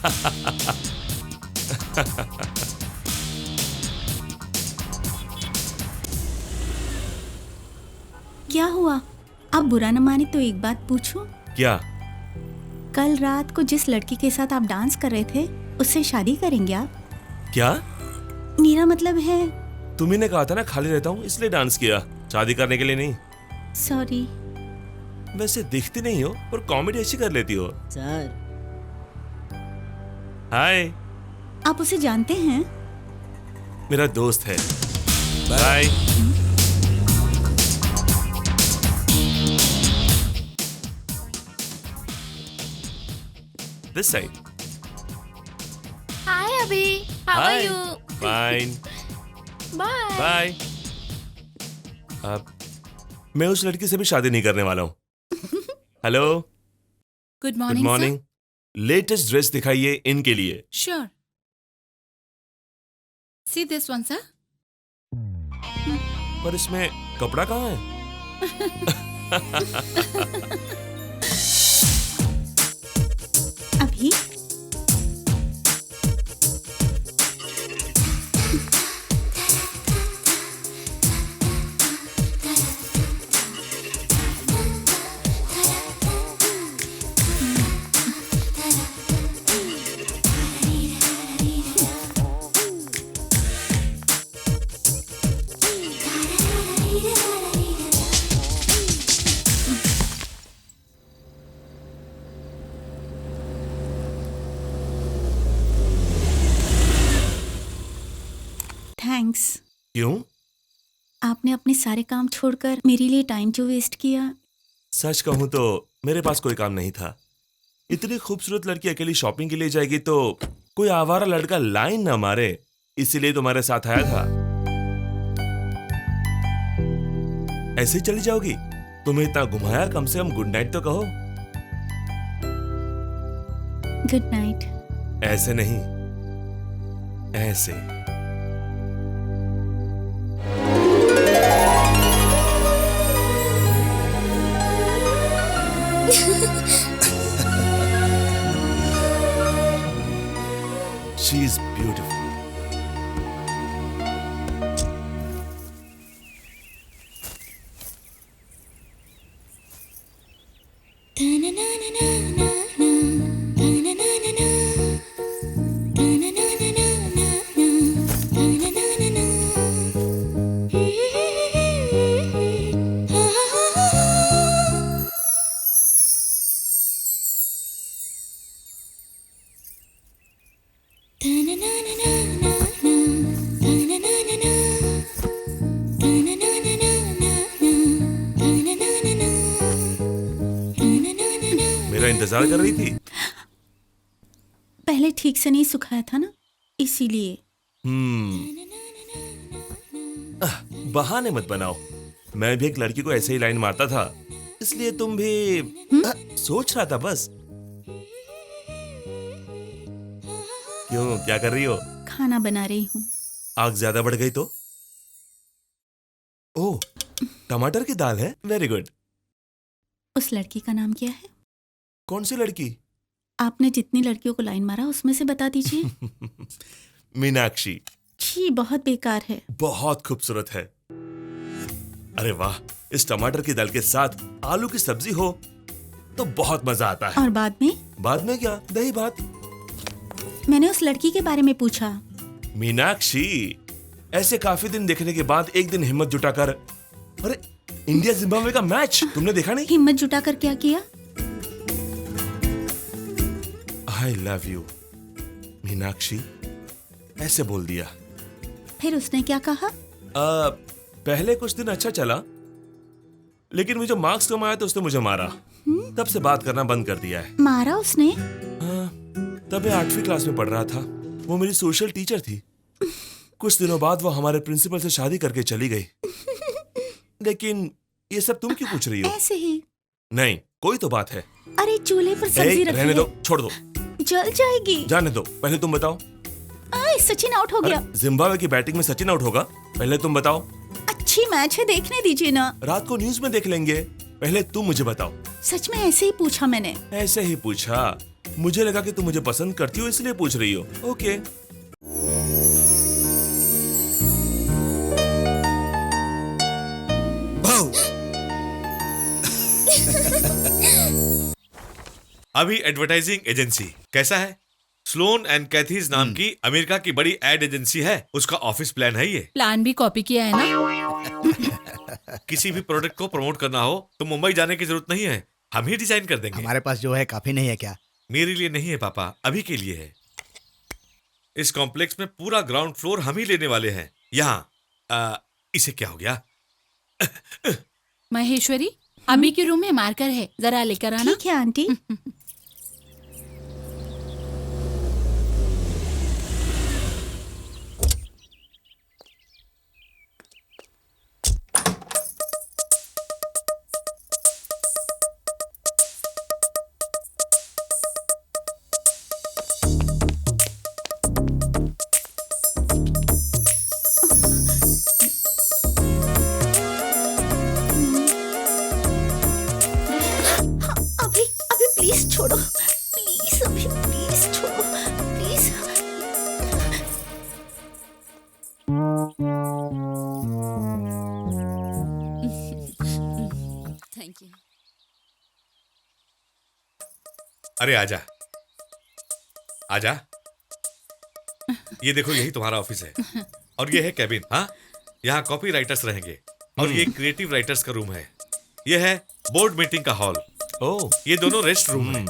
क्या हुआ? आप बुरा न माने तो एक बात पूछूं? क्या? कल रात को जिस लड़की के साथ आप डांस कर रहे थे, उससे शादी करेंगे आप? क्या? मेरा मतलब है। तुम्ही ने कहा था ना खाली रहता हूँ इसलिए डांस किया, शादी करने के लिए नहीं। सॉरी। वैसे दिखती नहीं हो पर कॉमेडी अच्छी कर लेती हो। सर। हाय। आप उसे जानते हैं? मेरा दोस्त है। Bye. This side. Hi Abhi. How Hi. are you? Fine. Bye. Bye. अब मैं उस लड़की से भी शादी नहीं करने वाला हूँ। Hello. Good good morning morning. Latest dress दिखाइए इनके लिए। Sure. See this one sir. पर इसमें कपड़ा कहाँ है? अभी थैंक्स। क्यों? आपने अपने सारे काम छोड़कर मेरे लिए टाइम जो वेस्ट किया। सच कहूं तो मेरे पास कोई काम नहीं था। इतनी खूबसूरत लड़की अकेली शॉपिंग के लिए जाएगी तो कोई आवारा लड़का लाइन ना मारे, इसीलिए तुम्हारे साथ आया था। ऐसे ही चली जाओगी? तुम्हें इतना घुमाया, कम से कम गुड नाइट तो कहो। Good night. ऐसे नहीं, ऐसे। She is beautiful. मेरा इंतजार कर रही थी? पहले ठीक से नहीं सुखाया था ना, इसीलिए। बहाने मत बनाओ। मैं भी एक लड़की को ऐसे ही लाइन मारता था, इसलिए तुम भी सोच रहा था बस। क्यों, क्या कर रही हो? खाना बना रही हूँ। आग ज्यादा बढ़ गई तो? ओह, टमाटर की दाल है, वेरी गुड। उस लड़की का नाम क्या है? कौन सी लड़की? आपने जितनी लड़कियों को लाइन मारा उसमें से बता दीजिए। मीनाक्षी। छी, बहुत बेकार है। बहुत खूबसूरत है। अरे वाह, इस टमाटर की दाल के साथ आलू की सब्जी हो तो बहुत मजा आता है। और बाद में? बाद में क्या, दही भात। मैंने उस लड़की के बारे में पूछा। मीनाक्षी, ऐसे काफी दिन देखने के बाद एक दिन हिम्मत जुटाकर, अरे इंडिया जिम्बाब्वे का मैच तुमने देखा नहीं? हिम्मत जुटाकर क्या किया? आई लव यू मीनाक्षी, ऐसे बोल दिया। फिर उसने क्या कहा? पहले कुछ दिन अच्छा चला, लेकिन मुझे मार्क्स कम आया तो उसने मुझे मारा। तब से बात करना बंद कर दिया है। मारा उसने? तब मैं 8वीं क्लास में पढ़ रहा था। वो मेरी सोशल टीचर थी। कुछ दिनों बाद वो हमारे प्रिंसिपल से शादी करके चली गई। लेकिन ये सब तुम क्यों पूछ रही हो? ऐसे ही। नहीं, कोई तो बात है। अरे चूल्हे पर सब्जी रखी रहने है। दो, छोड़ दो। जल जाएगी। जाने दो, पहले तुम बताओ। सचिन आउट हो गया। जिम्बाब्वे की बैटिंग में सचिन आउट होगा? पहले तुम बताओ। अच्छी मैच है, देखने दीजिए ना। रात को न्यूज में देख लेंगे, पहले तुम मुझे बताओ। सच में ऐसे ही पूछा मैंने। ऐसे ही पूछा? मुझे लगा कि तुम मुझे पसंद करती हो इसलिए पूछ रही हो। ओके। अभी एडवर्टाइजिंग एजेंसी कैसा है? स्लोन एंड कैथीज नाम की अमेरिका की बड़ी एड एजेंसी है, उसका ऑफिस प्लान है ये। प्लान भी कॉपी किया है ना? किसी भी प्रोडक्ट को प्रमोट करना हो तो मुंबई जाने की जरूरत नहीं है, हम ही डिजाइन कर देंगे। हमारे पास जो है काफी नहीं है क्या? मेरे लिए नहीं है पापा, अभी के लिए है। इस कॉम्प्लेक्स में पूरा ग्राउंड फ्लोर हम ही लेने वाले हैं। यहाँ इसे क्या हो गया? महेश्वरी, अभी के रूम में मार्कर है, जरा लेकर आना। ठीक है आंटी। प्लीज छोड़ो, प्लीज अभी, प्लीज छोड़ो, प्लीज। Thank you. अरे आजा आजा, ये देखो यही तुम्हारा ऑफिस है और ये है कैबिन। हाँ, यहाँ कॉपी राइटर्स रहेंगे और ये क्रिएटिव राइटर्स का रूम है। ये है बोर्ड मीटिंग का हॉल। ओह, ये दोनों रेस्ट रूम है।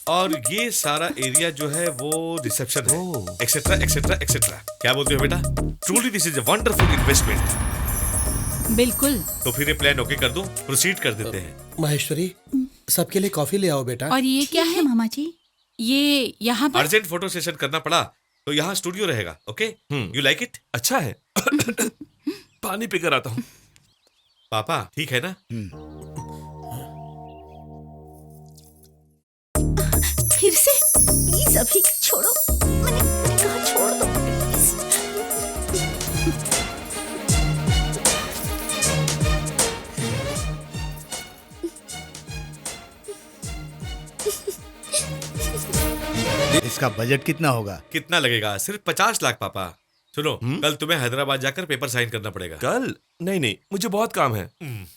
और ये सारा एरिया जो है वो रिसेप्शन है, एक्सेट्रा एक्सेट्रा एक्सेट्रा। क्या बोलते हो बेटा? Truly this is a wonderful investment. बिल्कुल। तो फिर ये प्लान ओके कर दो, प्रोसीड कर देते हैं। महेश्वरी, सबके लिए कॉफी ले आओ बेटा। और ये क्या है मामा जी? ये यहाँ पर अर्जेंट फोटो सेशन करना पड़ा तो यहाँ स्टूडियो रहेगा। Okay, you like it? अच्छा है। पानी पीकर आता हूँ। पापा ठीक है ना? फिर से प्लीज अभी छोड़ो। मैंने कहा छोड़ दो प्लीज। इसका बजट कितना होगा? कितना लगेगा? सिर्फ 50 लाख पापा। सुनो, कल तुम्हें हैदराबाद जाकर पेपर साइन करना पड़ेगा। कल? नहीं नहीं, मुझे बहुत काम है।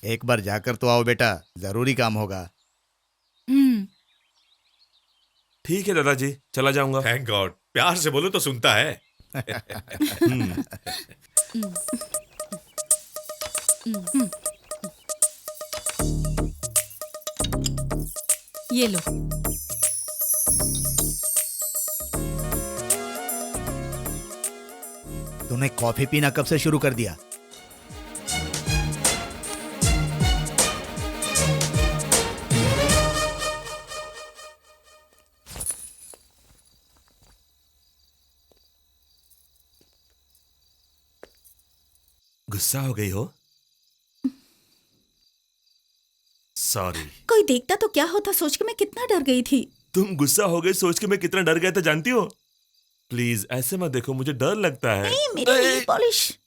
एक बार जाकर तो आओ बेटा, जरूरी काम होगा। ठीक है दादाजी, चला जाऊंगा। थैंक गॉड, प्यार से बोलो तो सुनता है। ये लो। तूने कॉफी पीना कब से शुरू कर दिया? गुस्सा हो गई हो? सॉरी। कोई देखता तो क्या होता सोच के मैं कितना डर गई थी। तुम गुस्सा हो गए सोच के मैं कितना डर गया था जानती हो? प्लीज ऐसे मत देखो, मुझे डर लगता है। नहीं, मेरी नेल पॉलिश।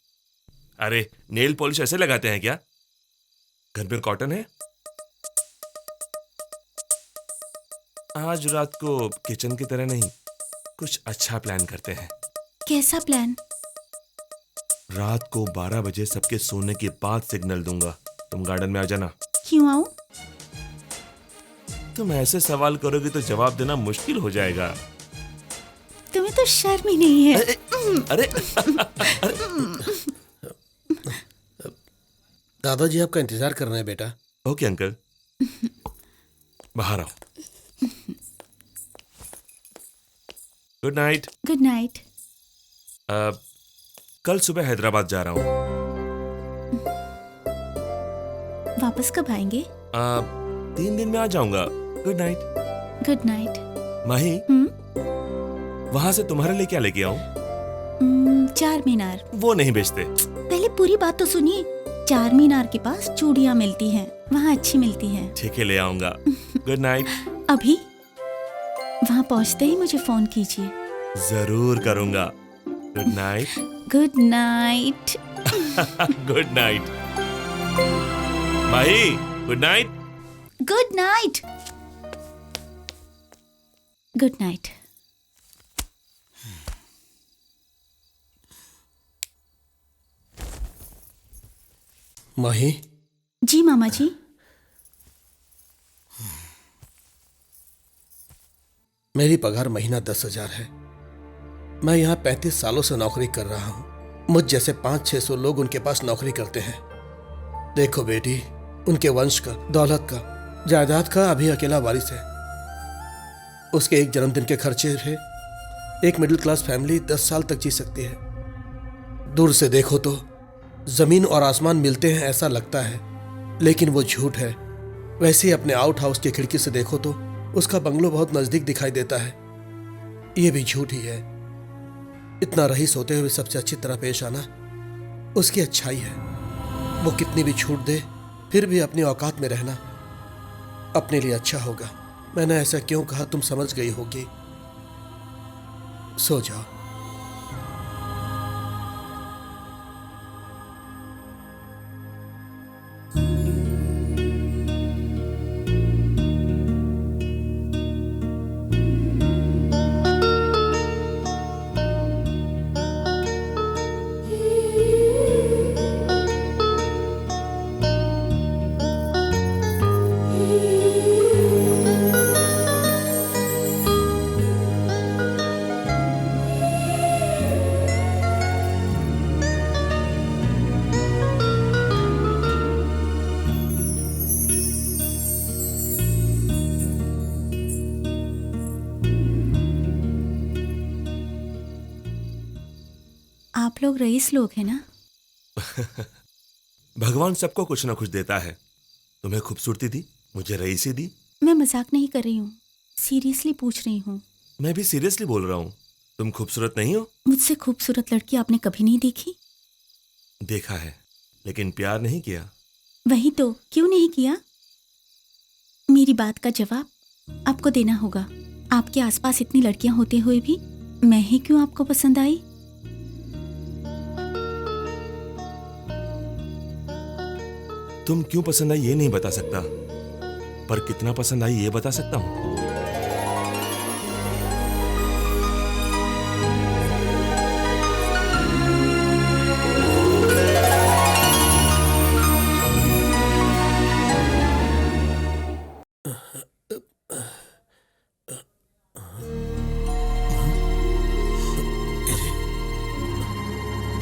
अरे नेल पॉलिश ऐसे लगाते हैं क्या? घर में कॉटन है? आज रात को किचन की तरह नहीं, कुछ अच्छा प्लान करते हैं। कैसा प्लान? रात को 12 बजे सबके सोने के बाद सिग्नल दूंगा, तुम गार्डन में आ जाना। क्यों आऊं? तुम ऐसे सवाल करोगे तो जवाब देना मुश्किल हो जाएगा। तुम्हें तो शर्म ही नहीं है। अरे दादाजी आपका इंतजार कर रहे हैं बेटा। ओके अंकल, बाहर आओ। Good night. Good night. कल सुबह हैदराबाद जा रहा हूँ। वापस कब आएंगे? 3 दिन में आ जाऊंगा। Good night. Good night. Mahi, वहां से तुम्हारे लिए क्या लेके आऊं? चार मीनार। वो नहीं बेचते। पहले पूरी बात तो सुनिए। चार मीनार के पास चूड़ियां मिलती हैं, वहाँ अच्छी मिलती हैं। ठीक है, ले आऊंगा। Good night. अभी वहाँ पहुँचते ही मुझे फोन कीजिए। जरूर करूंगा। Good night. Good night. Good night. Mahi, good night. Good night. Good night. Mahi. जी मामा जी। मेरी पगार महीना 10,000 है। मैं यहाँ 35 सालों से नौकरी कर रहा हूँ। मुझ जैसे 500-600 लोग उनके पास नौकरी करते हैं। देखो बेटी, उनके वंश का, दौलत का, जायदाद का अभी अकेला वारिस है। उसके एक जन्मदिन के खर्चे से एक मिडिल क्लास फैमिली 10 साल तक जी सकती है। दूर से देखो तो जमीन और आसमान मिलते हैं ऐसा लगता है, लेकिन वो झूठ है। वैसे ही अपने आउट हाउस की खिड़की से देखो तो उसका बंगलो बहुत नजदीक दिखाई देता है। ये भी झूठ ही है। इतना रईस होते हुए सबसे अच्छी तरह पेश आना उसकी अच्छाई है। वो कितनी भी छूट दे फिर भी अपनी औकात में रहना अपने लिए अच्छा होगा। मैंने ऐसा क्यों कहा तुम समझ गई होगी। सो जाओ। आप लोग रईस लोग हैं ना? भगवान सबको कुछ ना कुछ देता है। तुम्हें खूबसूरती दी, मुझे रईसी दी। मैं मजाक नहीं कर रही हूँ, सीरियसली पूछ रही हूँ। मैं भी सीरियसली बोल रहा हूँ। तुम खूबसूरत नहीं हो? मुझसे खूबसूरत लड़की आपने कभी नहीं देखी? देखा है, लेकिन प्यार नहीं किया। वही तो, क्यों नहीं किया? मेरी बात का जवाब आपको देना होगा। आपके आसपास इतनी लड़कियां होते हुए भी मैं ही क्यों आपको पसंद आई? तुम क्यों पसंद आई ये नहीं बता सकता, पर कितना पसंद आई ये बता सकता हूँ।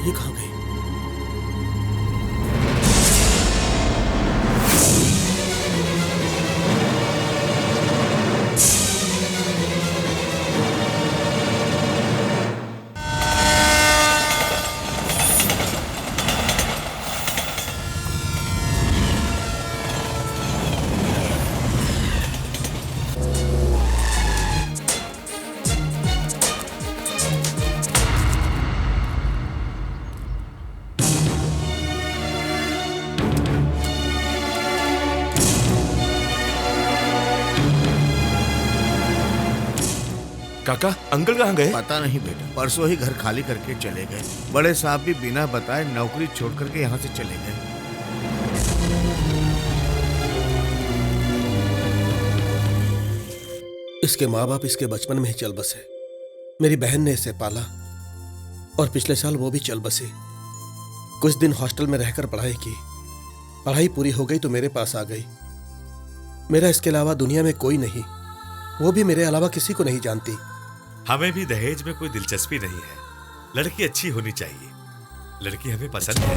ये कहाँ गई? काका, अंकल कहाँ गए? पता नहीं बेटा, परसों ही घर खाली करके चले गए। बड़े साहब भी बिना बताए नौकरी छोड़ करके यहाँ से चले गए। इसके माँ बाप इसके बचपन में ही चल बसे। मेरी बहन ने इसे पाला और पिछले साल वो भी चल बसी। कुछ दिन हॉस्टल में रहकर पढ़ाई की। पढ़ाई पूरी हो गई तो मेरे पास आ गई। मेरा इसके अलावा दुनिया में कोई नहीं, वो भी मेरे अलावा किसी को नहीं जानती। हमें भी दहेज में कोई दिलचस्पी नहीं है। लड़की अच्छी होनी चाहिए। लड़की हमें पसंद है।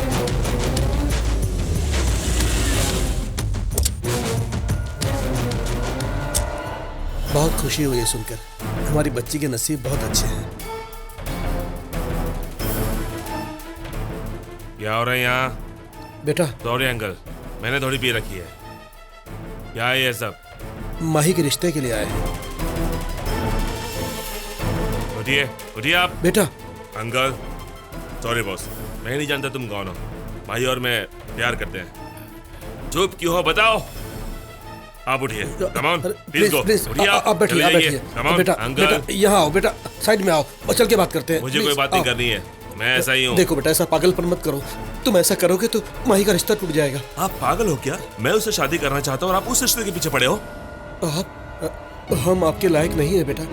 बहुत खुशी हुई है सुनकर। हमारी बच्ची के नसीब बहुत अच्छे हैं। क्या हो रहा है यहाँ? बेटा, सॉरी अंकल, मैंने थोड़ी पी रखी है। क्या है ये सब? माही के रिश्ते के लिए आए हैं। उठिए, उठिए आप। बेटा। अंकल, सॉरी बॉस, मैं नहीं जानता तुम कौन हो। माही और मैं प्यार करते हैं। चुप क्यों हो बताओ? आप उठिए, कम ऑन, प्लीज गो। उठिए आप बैठिए, आप बैठिए। कम ऑन बेटा, अंकल, बेटा यहाँ आओ, बेटा साइड में आओ और चल के बात करते हैं। मुझे कोई बात नहीं करनी है, मैं ऐसा ही हूँ। देखो बेटा, ऐसा पागलपन मत करो। तुम ऐसा करोगे तो माही का रिश्ता टूट जाएगा। आप पागल हो क्या? मैं उससे शादी करना चाहता हूँ और आप उस रिश्ते के पीछे पड़े हो। हम आपके लायक नहीं है बेटा।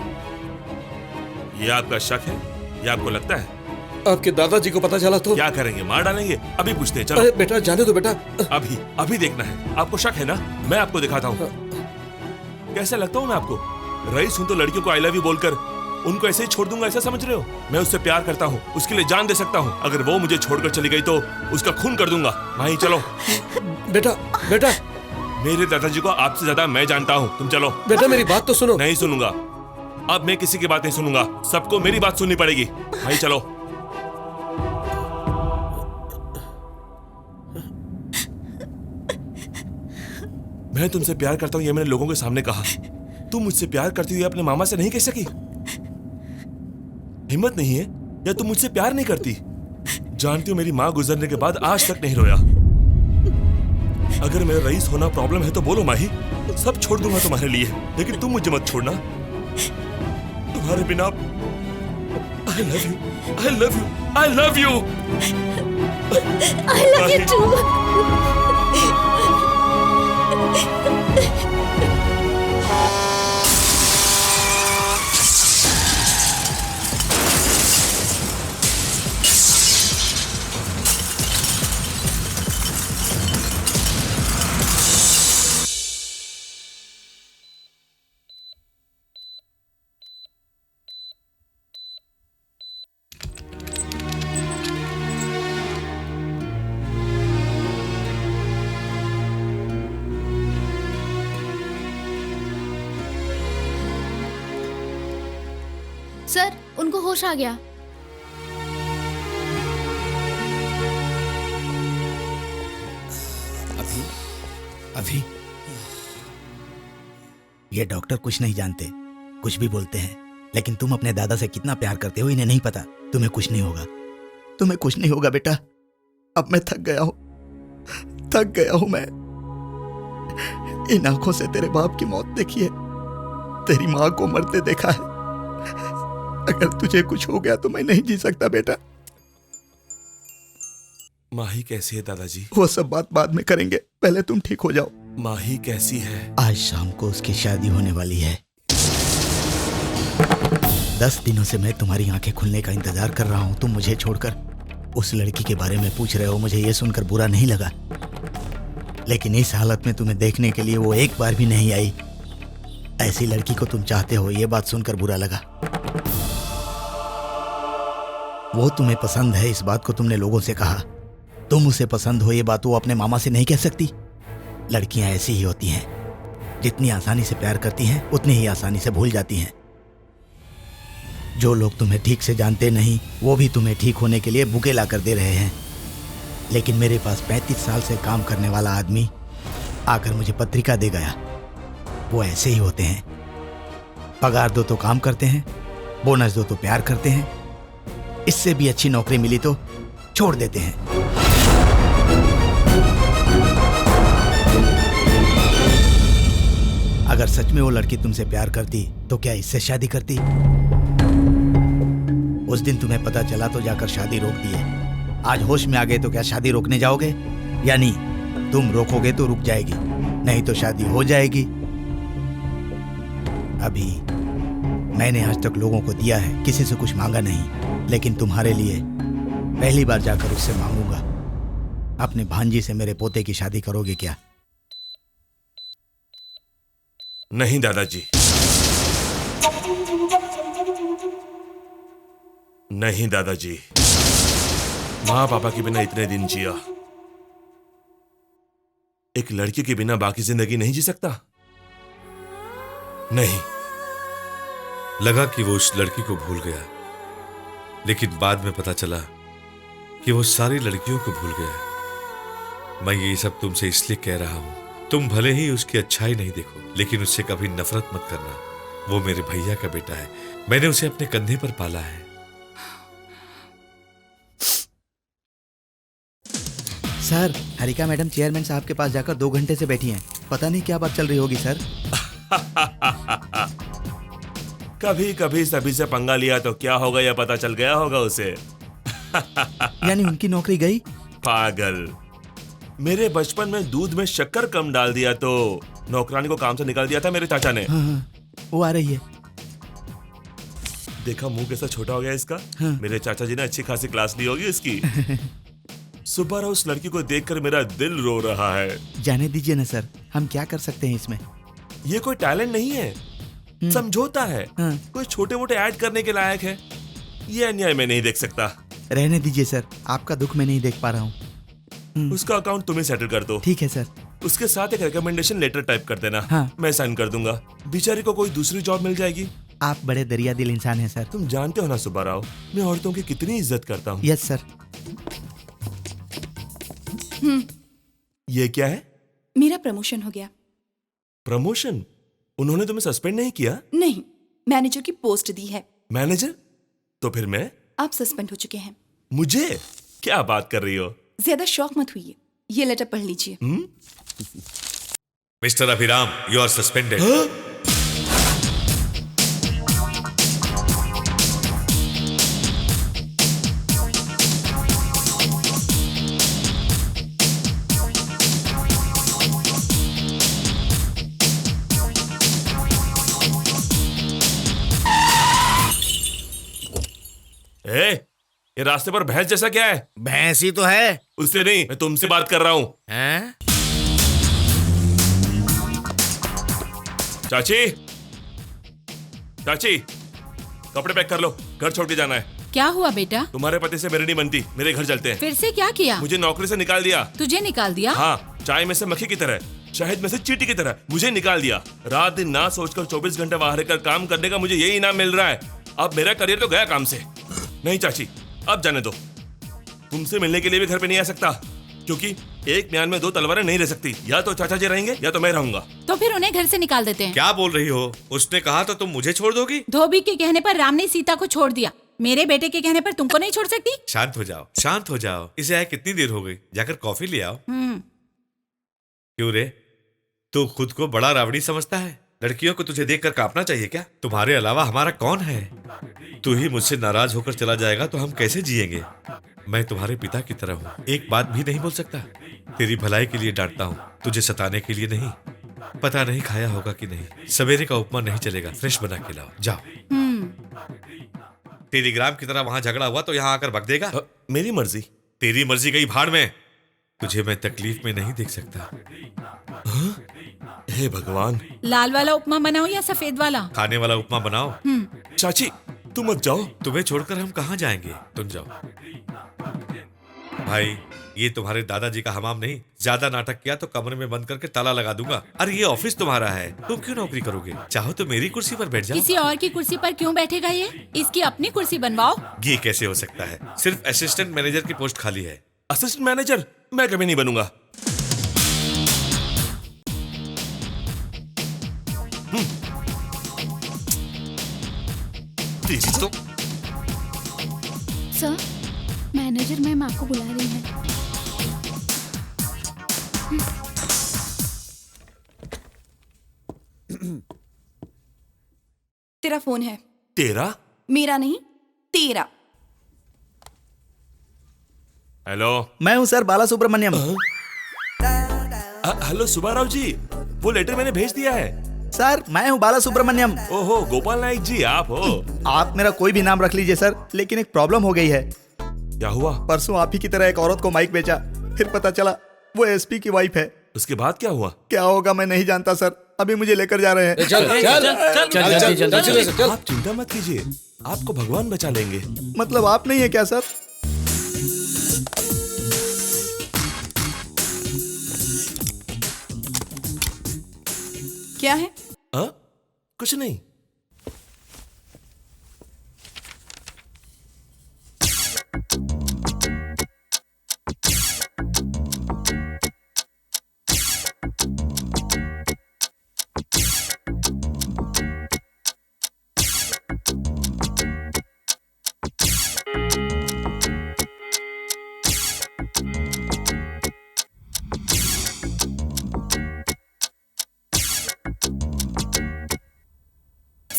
ये आपका शक है? ये आपको लगता है? आपके दादाजी को पता चला तो क्या करेंगे? मार डालेंगे? अभी पूछते हैं, चलो। अरे बेटा जाने दो बेटा। अभी देखना है। आपको शक है ना? मैं आपको दिखाता हूँ। कैसा लगता हूँ मैं आपको? रईस हूँ तो लड़कियों को आई लव यू बोलकर उनको ऐसे ही छोड़ दूंगा, ऐसा समझ रहे हो? मैं उससे प्यार करता हूँ, उसके लिए जान दे सकता हूँ। अगर वो मुझे छोड़कर चली गई तो उसका खून कर दूंगा। माही चलो। बेटा, बेटा, मेरे दादाजी को आपसे ज्यादा मैं जानता हूँ। तुम चलो। बेटा मेरी बात तो सुनो। नहीं सुनूंगा। अब मैं किसी की बात नहीं सुनूंगा। सबको मेरी बात सुननी पड़ेगी। भाई चलो। मैं तुमसे प्यार करता हूं ये मैंने लोगों के सामने कहा। तुम मुझसे प्यार करती हुई अपने मामा से नहीं कह सकी? हिम्मत नहीं है या तुम मुझसे प्यार नहीं करती? जानती हो मेरी माँ गुजरने के बाद आज तक नहीं रोया। अगर मेरा रईस होना प्रॉब्लम है तो बोलो माही, सब छोड़ दूंगा तुम्हारे लिए, लेकिन तुम मुझे मत छोड़ना। तुम्हारे बिना I love you, I love you, I love you, I love you too. Sir, उनको होश आ गया। अभी ये डॉक्टर कुछ नहीं जानते, कुछ भी बोलते हैं, लेकिन तुम अपने दादा से कितना प्यार करते हो इन्हें नहीं पता। तुम्हें कुछ नहीं होगा, तुम्हें कुछ नहीं होगा बेटा। अब मैं थक गया हूं मैं। इन आंखों से तेरे बाप की मौत देखी है, तेरी माँ को मरते देखा है। अगर तुझे कुछ हो गया तो मैं नहीं जी सकता बेटा। माही कैसी है दादाजी? वो सब बात बाद में करेंगे, पहले तुम ठीक हो जाओ। माही कैसी है? आज शाम को उसकी शादी होने वाली है। 10 दिनों से मैं तुम्हारी आंखें खुलने का इंतजार कर रहा हूं। तुम मुझे छोड़कर उस लड़की के बारे में पूछ रहे हो। मुझे ये सुनकर बुरा नहीं लगा, लेकिन इस हालत में तुम्हें देखने के लिए वो एक बार भी नहीं आई। ऐसी लड़की को तुम चाहते हो, ये बात सुनकर बुरा लगा। वो तुम्हें पसंद है, इस बात को तुमने लोगों से कहा। तुम उसे पसंद हो, ये बात वो अपने मामा से नहीं कह सकती। लड़कियां ऐसी ही होती हैं, जितनी आसानी से प्यार करती हैं उतनी ही आसानी से भूल जाती हैं। जो लोग तुम्हें ठीक से जानते नहीं, वो भी तुम्हें ठीक होने के लिए बुके ला कर दे रहे हैं। लेकिन मेरे पास 35 साल से काम करने वाला आदमी आकर मुझे पत्रिका दे गया। वो ऐसे ही होते हैं, पगार दो तो काम करते हैं, बोनस दो तो प्यार करते हैं, इससे भी अच्छी नौकरी मिली तो छोड़ देते हैं। अगर सच में वो लड़की तुमसे प्यार करती तो क्या इससे शादी करती? उस दिन तुम्हें पता चला तो जाकर शादी रोक दिए। आज होश में आ गए तो क्या शादी रोकने जाओगे? या नहीं, तुम रोकोगे तो रुक जाएगी, नहीं तो शादी हो जाएगी। अभी मैंने आज तक लोगों को दिया है, किसी से कुछ मांगा नहीं, लेकिन तुम्हारे लिए पहली बार जाकर उससे मांगूंगा। अपने भांजी से मेरे पोते की शादी करोगे क्या? नहीं दादाजी, नहीं दादाजी। माँ पापा के बिना इतने दिन जिया, एक लड़की के बिना बाकी जिंदगी नहीं जी सकता। नहीं। लगा कि वो उस लड़की को भूल गया, लेकिन बाद में पता चला कि वो सारी लड़कियों को भूल गया। मैं ये सब तुमसे इसलिए कह रहा हूं, तुम भले ही उसकी अच्छाई नहीं देखो, लेकिन उससे कभी नफरत मत करना। वो मेरे भैया का बेटा है, मैंने उसे अपने कंधे पर पाला है। सर, हरिका मैडम चेयरमैन साहब के पास जाकर 2 घंटे से बैठी हैं। पता नहीं क्या बात चल रही होगी सर। कभी कभी सभी से पंगा लिया तो क्या होगा यह पता चल गया होगा उसे। यानी उनकी नौकरी गई? पागल, मेरे बचपन में दूध में शक्कर कम डाल दिया तो नौकरानी को काम से निकाल दिया था मेरे चाचा ने। हाँ, वो आ रही है। देखा मुंह कैसा छोटा हो गया इसका। हाँ। मेरे चाचा जी ने अच्छी खासी क्लास ली होगी उसकी। सुबह उस लड़की को देखकर मेरा दिल रो रहा है। जाने दीजिए ना सर, हम क्या कर सकते हैं इसमें। ये कोई टैलेंट नहीं है, समझौता है। हाँ। कोई छोटे मोटे ऐड करने के लायक है। ये अन्याय मैं नहीं देख सकता। रहने दीजिए सर, आपका दुख मैं नहीं देख पा रहा हूँ। उसका अकाउंट तुम्हें सेटल कर दो। ठीक है सर। उसके साथ एक रिकमेंडेशन लेटर टाइप कर देना। हाँ। मैं साइन कर दूंगा। बेचारी को कोई दूसरी जॉब मिल जाएगी। आप बड़े दरिया दिल इंसान हैं सर। तुम जानते हो ना सुब्बा राव, मैं औरतों की कितनी इज्जत करता हूँ। Yes sir. ये क्या है? मेरा प्रमोशन हो गया। प्रमोशन? उन्होंने तुम्हें सस्पेंड नहीं किया? नहीं, मैनेजर की पोस्ट दी है। मैनेजर? तो फिर मैं? आप सस्पेंड हो चुके हैं। मुझे? क्या बात कर रही हो? ज्यादा शौक मत हुई। ये लेटर पढ़ लीजिए। Mister Abhiram, you are suspended. ये रास्ते पर भैंस जैसा क्या है? भैंस ही तो है। उससे नहीं, मैं तुमसे बात कर रहा हूं। चाची, चाची, कपड़े पैक कर लो, घर छोड़ के जाना है। क्या हुआ बेटा? तुम्हारे पति से मेरी नहीं बनती, मेरे घर चलते हैं। फिर से क्या किया? मुझे नौकरी से निकाल दिया। तुझे निकाल दिया? हाँ, चाय में से मक्खी की तरह, शहद में से चींटी की तरह मुझे निकाल दिया। रात दिन ना सोचकर 24 घंटे बाहर रहकर काम करने का मुझे यही इनाम मिल रहा है। अब मेरा करियर तो गया काम से। नहीं चाची, अब जाने दो। तुमसे मिलने के लिए भी घर पे नहीं आ सकता, क्योंकि एक म्यान में दो तलवारें नहीं रह सकती, या तो चाचा जी रहेंगे या तो मैं रहूंगा। तो फिर उन्हें घर से निकाल देते हैं। क्या बोल रही हो? उसने कहा तो तुम मुझे छोड़ दोगी? धोबी के कहने पर राम ने सीता को छोड़ दिया, मेरे बेटे के कहने पर तुमको नहीं छोड़ सकती। शांत हो जाओ, शांत हो जाओ। इसे आए कितनी देर हो गई, जाकर कॉफी ले आओ। क्यों रे, तू खुद को बड़ा रावड़ी समझता है? लड़कियों को तुझे देखकर कांपना चाहिए क्या? तुम्हारे अलावा हमारा कौन है? तू ही मुझसे नाराज होकर चला जाएगा तो हम कैसे जिएंगे? मैं तुम्हारे पिता की तरह हूँ, एक बात भी नहीं बोल सकता। तेरी भलाई के लिए डांटता हूँ, तुझे सताने के लिए नहीं। पता नहीं खाया होगा कि नहीं, सवेरे का उपमा नहीं चलेगा, फ्रेश बना के लाओ, जाओ। टेलीग्राम की तरह वहां झगड़ा हुआ तो यहाँ आकर बक देगा? मेरी मर्जी। तेरी मर्जी गई भाड़ में। तुझे मैं तकलीफ में नहीं देख सकता। हे भगवान। लाल वाला उपमा बनाओ या सफेद वाला? खाने वाला उपमा बनाओ। चाची तुम मत जाओ। तुम्हें छोड़कर हम कहाँ जाएंगे? तुम जाओ। भाई, ये तुम्हारे दादाजी का हमाम नहीं। ज्यादा नाटक किया तो कमरे में बंद करके ताला लगा दूंगा। अरे ये ऑफिस तुम्हारा है, तुम क्यों नौकरी करोगे? चाहो तो मेरी कुर्सी पर बैठ जाओ। किसी और की कुर्सी पर क्यों बैठेगा ये? इसकी अपनी कुर्सी बनवाओ। ये कैसे हो सकता है? सिर्फ असिस्टेंट मैनेजर की पोस्ट खाली है। असिस्टेंट मैनेजर मैं कभी नहीं बनूंगा। तो सर, मैनेजर मैम आपको बुला रही है। तेरा फोन है। तेरा? मेरा नहीं, तेरा। हेलो, मैं हूँ सर, बाला सुब्रमण्यम। हेलो सुब्बाराव जी, वो लेटर मैंने भेज दिया है। सर, मैं हूँ बाला सुब्रमण्यम। ओहो, गोपाल नाइक जी आप हो? आप मेरा कोई भी नाम रख लीजिए सर, लेकिन एक प्रॉब्लम हो गई है। क्या हुआ? परसों आप ही की तरह एक औरत को माइक बेचा, फिर पता चला वो एसपी की वाइफ है। उसके बाद क्या हुआ? क्या होगा मैं नहीं जानता सर, अभी मुझे लेकर जा रहे हैं। आप चिंता मत कीजिए, आपको भगवान बचा लेंगे। मतलब आप नहीं है क्या सर? क्या है? कुछ नहीं।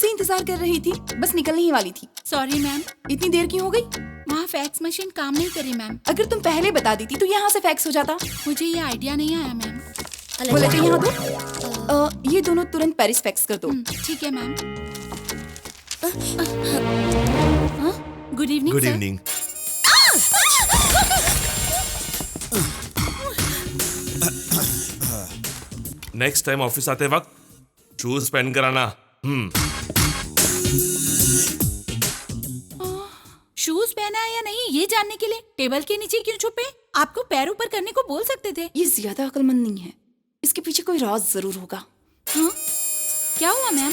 इंतजार कर रही थी, बस निकलने ही वाली थी। Sorry ma'am. इतनी देर क्यों हो गई? वहाँ फैक्स मशीन काम नहीं करी मैम। अगर तुम पहले बता देती तो यहाँ से फैक्स हो जाता। मुझे ये आइडिया नहीं आया मैम। वो लेटर यहाँ दो। ये दोनों तुरंत पेरिस फैक्स कर दो। ठीक है ma'am. Good evening. Good evening. Next time office आते वक्त शूज पहन कर आना। शूज पहना है या नहीं ये जानने के लिए टेबल के नीचे क्यों छुपे? आपको पैर ऊपर करने को बोल सकते थे। ये ज्यादा अक्लमंद नहीं है, इसके पीछे कोई राज जरूर होगा। हाँ? क्या हुआ मैम?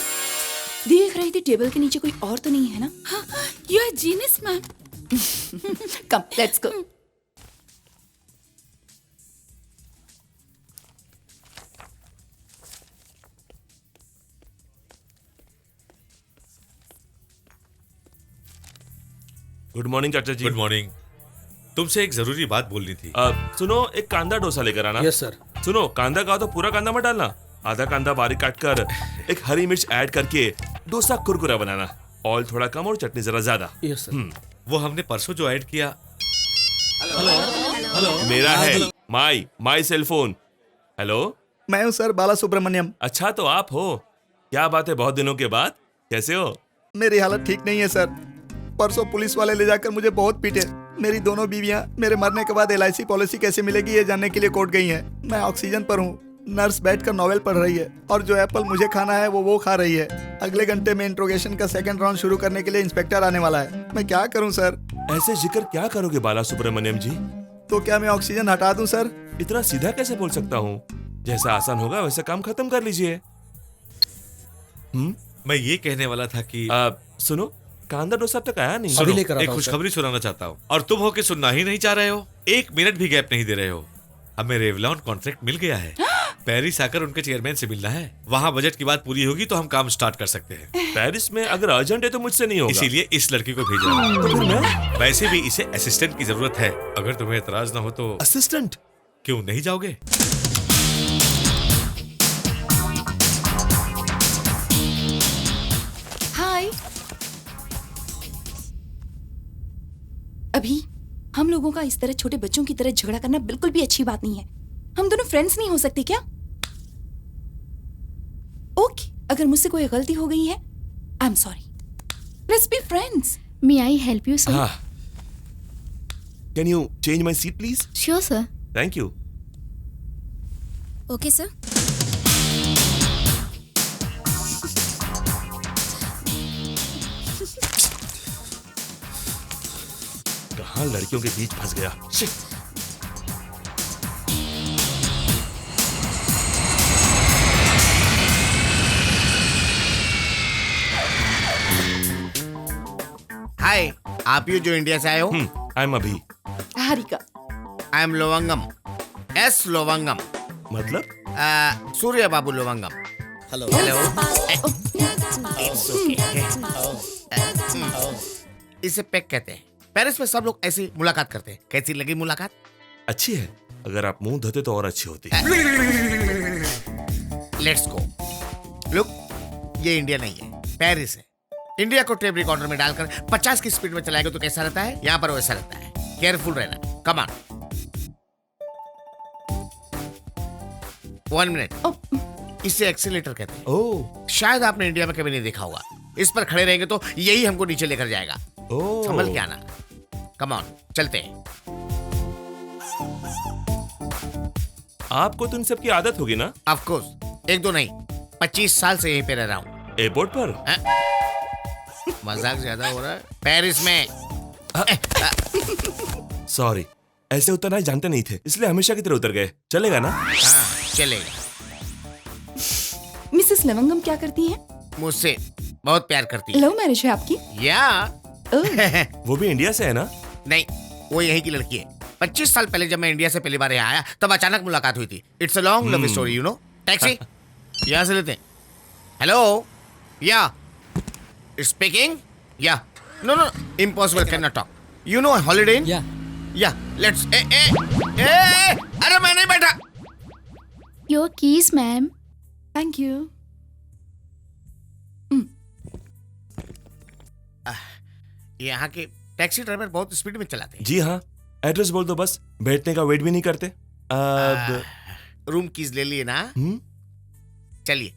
देख रही थी टेबल के नीचे कोई और तो नहीं है ना? हाँ, you are genius ma'am. Come let's go. Good morning चाचा जी। Good morning. तुमसे एक जरूरी बात बोलनी थी। सुनो, एक कांदा डोसा लेकर आना। Yes sir. सुनो, कांदा का तो पूरा कांदा मत डालना, आधा कांदा बारीक काट कर एक हरी मिर्च ऐड करके डोसा कुरकुरा बनाना। ऑयल थोड़ा कम और चटनी जरा ज्यादा। Yes sir. वो हमने परसों जो ऐड किया। हेलो, मेरा है माई सेल फोन। हेलो, मैं हूँ सर, बाला सुब्रमण्यम। अच्छा तो आप हो, क्या बात है, बहुत दिनों के बाद, कैसे हो? मेरी हालत ठीक नहीं है सर। परसों पुलिस वाले ले जाकर मुझे बहुत पीटे। मेरी दोनों बीवियां मेरे मरने के बाद LIC पॉलिसी कैसे मिलेगी ये जानने के लिए कोर्ट गई हैं। मैं ऑक्सीजन पर हूँ, नर्स बैठकर नॉवेल पढ़ रही है और जो एप्पल मुझे खाना है वो खा रही है। अगले घंटे में इंट्रोगेशन का सेकंड राउंड शुरू करने के लिए इंस्पेक्टर आने वाला है। मैं क्या करूँ सर? ऐसे जिक्र क्या करोगे बाला सुब्रमण्यम जी? तो क्या मैं ऑक्सीजन हटा दूं सर? इतना सीधा कैसे बोल सकता हूँ? जैसा आसान होगा वैसा काम खत्म कर लीजिए। मैं ये कहने वाला था कि सुनो, कांदा डोसा अब तक आया नहीं। एक खुशखबरी सुनाना चाहता हूँ और तुम हो कि सुनना ही नहीं चाह रहे हो। 1 मिनट भी गैप नहीं दे रहे हो। हमें रेवलॉन कॉन्ट्रैक्ट मिल गया है। पेरिस आकर उनके चेयरमैन से मिलना है। वहाँ बजट की बात पूरी होगी तो हम काम स्टार्ट कर सकते हैं। पेरिस में अगर अर्जेंट है तो मुझसे नहीं होगा। इसीलिए इस लड़की को भेजा है। तो फिर मैं वैसे भी इसे असिस्टेंट की जरूरत है। अगर तुम्हें एतराज ना हो तो असिस्टेंट क्यों नहीं जाओगे? हाय। अभी हम लोगों का इस तरह छोटे बच्चों की तरह झगड़ा करना बिल्कुल भी अच्छी बात नहीं है। हम दोनों फ्रेंड्स नहीं हो सकते क्या? ओके, अगर मुझसे कोई गलती हो गई है, I am sorry. Let's be friends. May I help you sir? Can you change my seat please? Sure sir. Thank you. Okay sir. कहाँ लड़कियों के बीच फंस गया। शिट। हाय, आप ही जो इंडिया से आए हो? आई एम अभी। हारिका। आई एम लोवंगम, एस लोवंगम, मतलब सूर्य बाबू लोवंगम। हेलो। इसे पैक कहते हैं। पेरिस में सब लोग ऐसी मुलाकात करते हैं। कैसी लगी मुलाकात? अच्छी है। अगर आप मुंह धोते तो और अच्छी होती। Let's go. लुक, ये इंडिया नहीं है, पेरिस है। इंडिया को टेप रिकॉर्डर में डालकर 50 की स्पीड में चलाएगा तो कैसा रहता है? यहाँ पर वैसा रहता है। केयरफुल रहना। Come on. 1 मिनट। इसे एक्सीलेटर कहते हैं। ओह, शायद आपने इंडिया में कभी नहीं देखा होगा। इस पर खड़े रहेंगे तो यही हमको नीचे लेकर जाएगा। ओह। संभल के आना। कम ऑन, चलते हैं। आपको तो इन सब की आदत होगी ना? ऑफ कोर्स, 1-2 नहीं, 25 साल से यहीं पे रह रहा हूँ। एयरपोर्ट पर? मजाक ज्यादा हो रहा है। पेरिस में। सॉरी, ऐसे उतरना जानते नहीं थे, इसलिए हमेशा की तरह उतर गए। चलेगा ना? हाँ, चलेगा। मिसेस लवंगम क्या करती हैं? मुझसे बहुत प्यार करती है। लव मैरिज है आपकी? या वो भी इंडिया से है ना? नहीं, वो यहीं की लड़की है। 25 साल पहले जब मैं इंडिया से पहली बार यहाँ आया तब अचानक मुलाकात हुई थी। It's a long love story, you know. Taxi यहाँ से लेते हैं। Hello, yeah speaking? Yeah no no, impossible, can not talk. You know holiday inn? Yeah let's अरे मैं नहीं बैठा। Your keys ma'am. Thank you. यहाँ के टैक्सी ड्राइवर बहुत स्पीड में चलाते हैं। जी हाँ, एड्रेस बोल दो बस, बैठने का वेट भी नहीं करते। अब रूम कीज ले लिए ना? चलिए,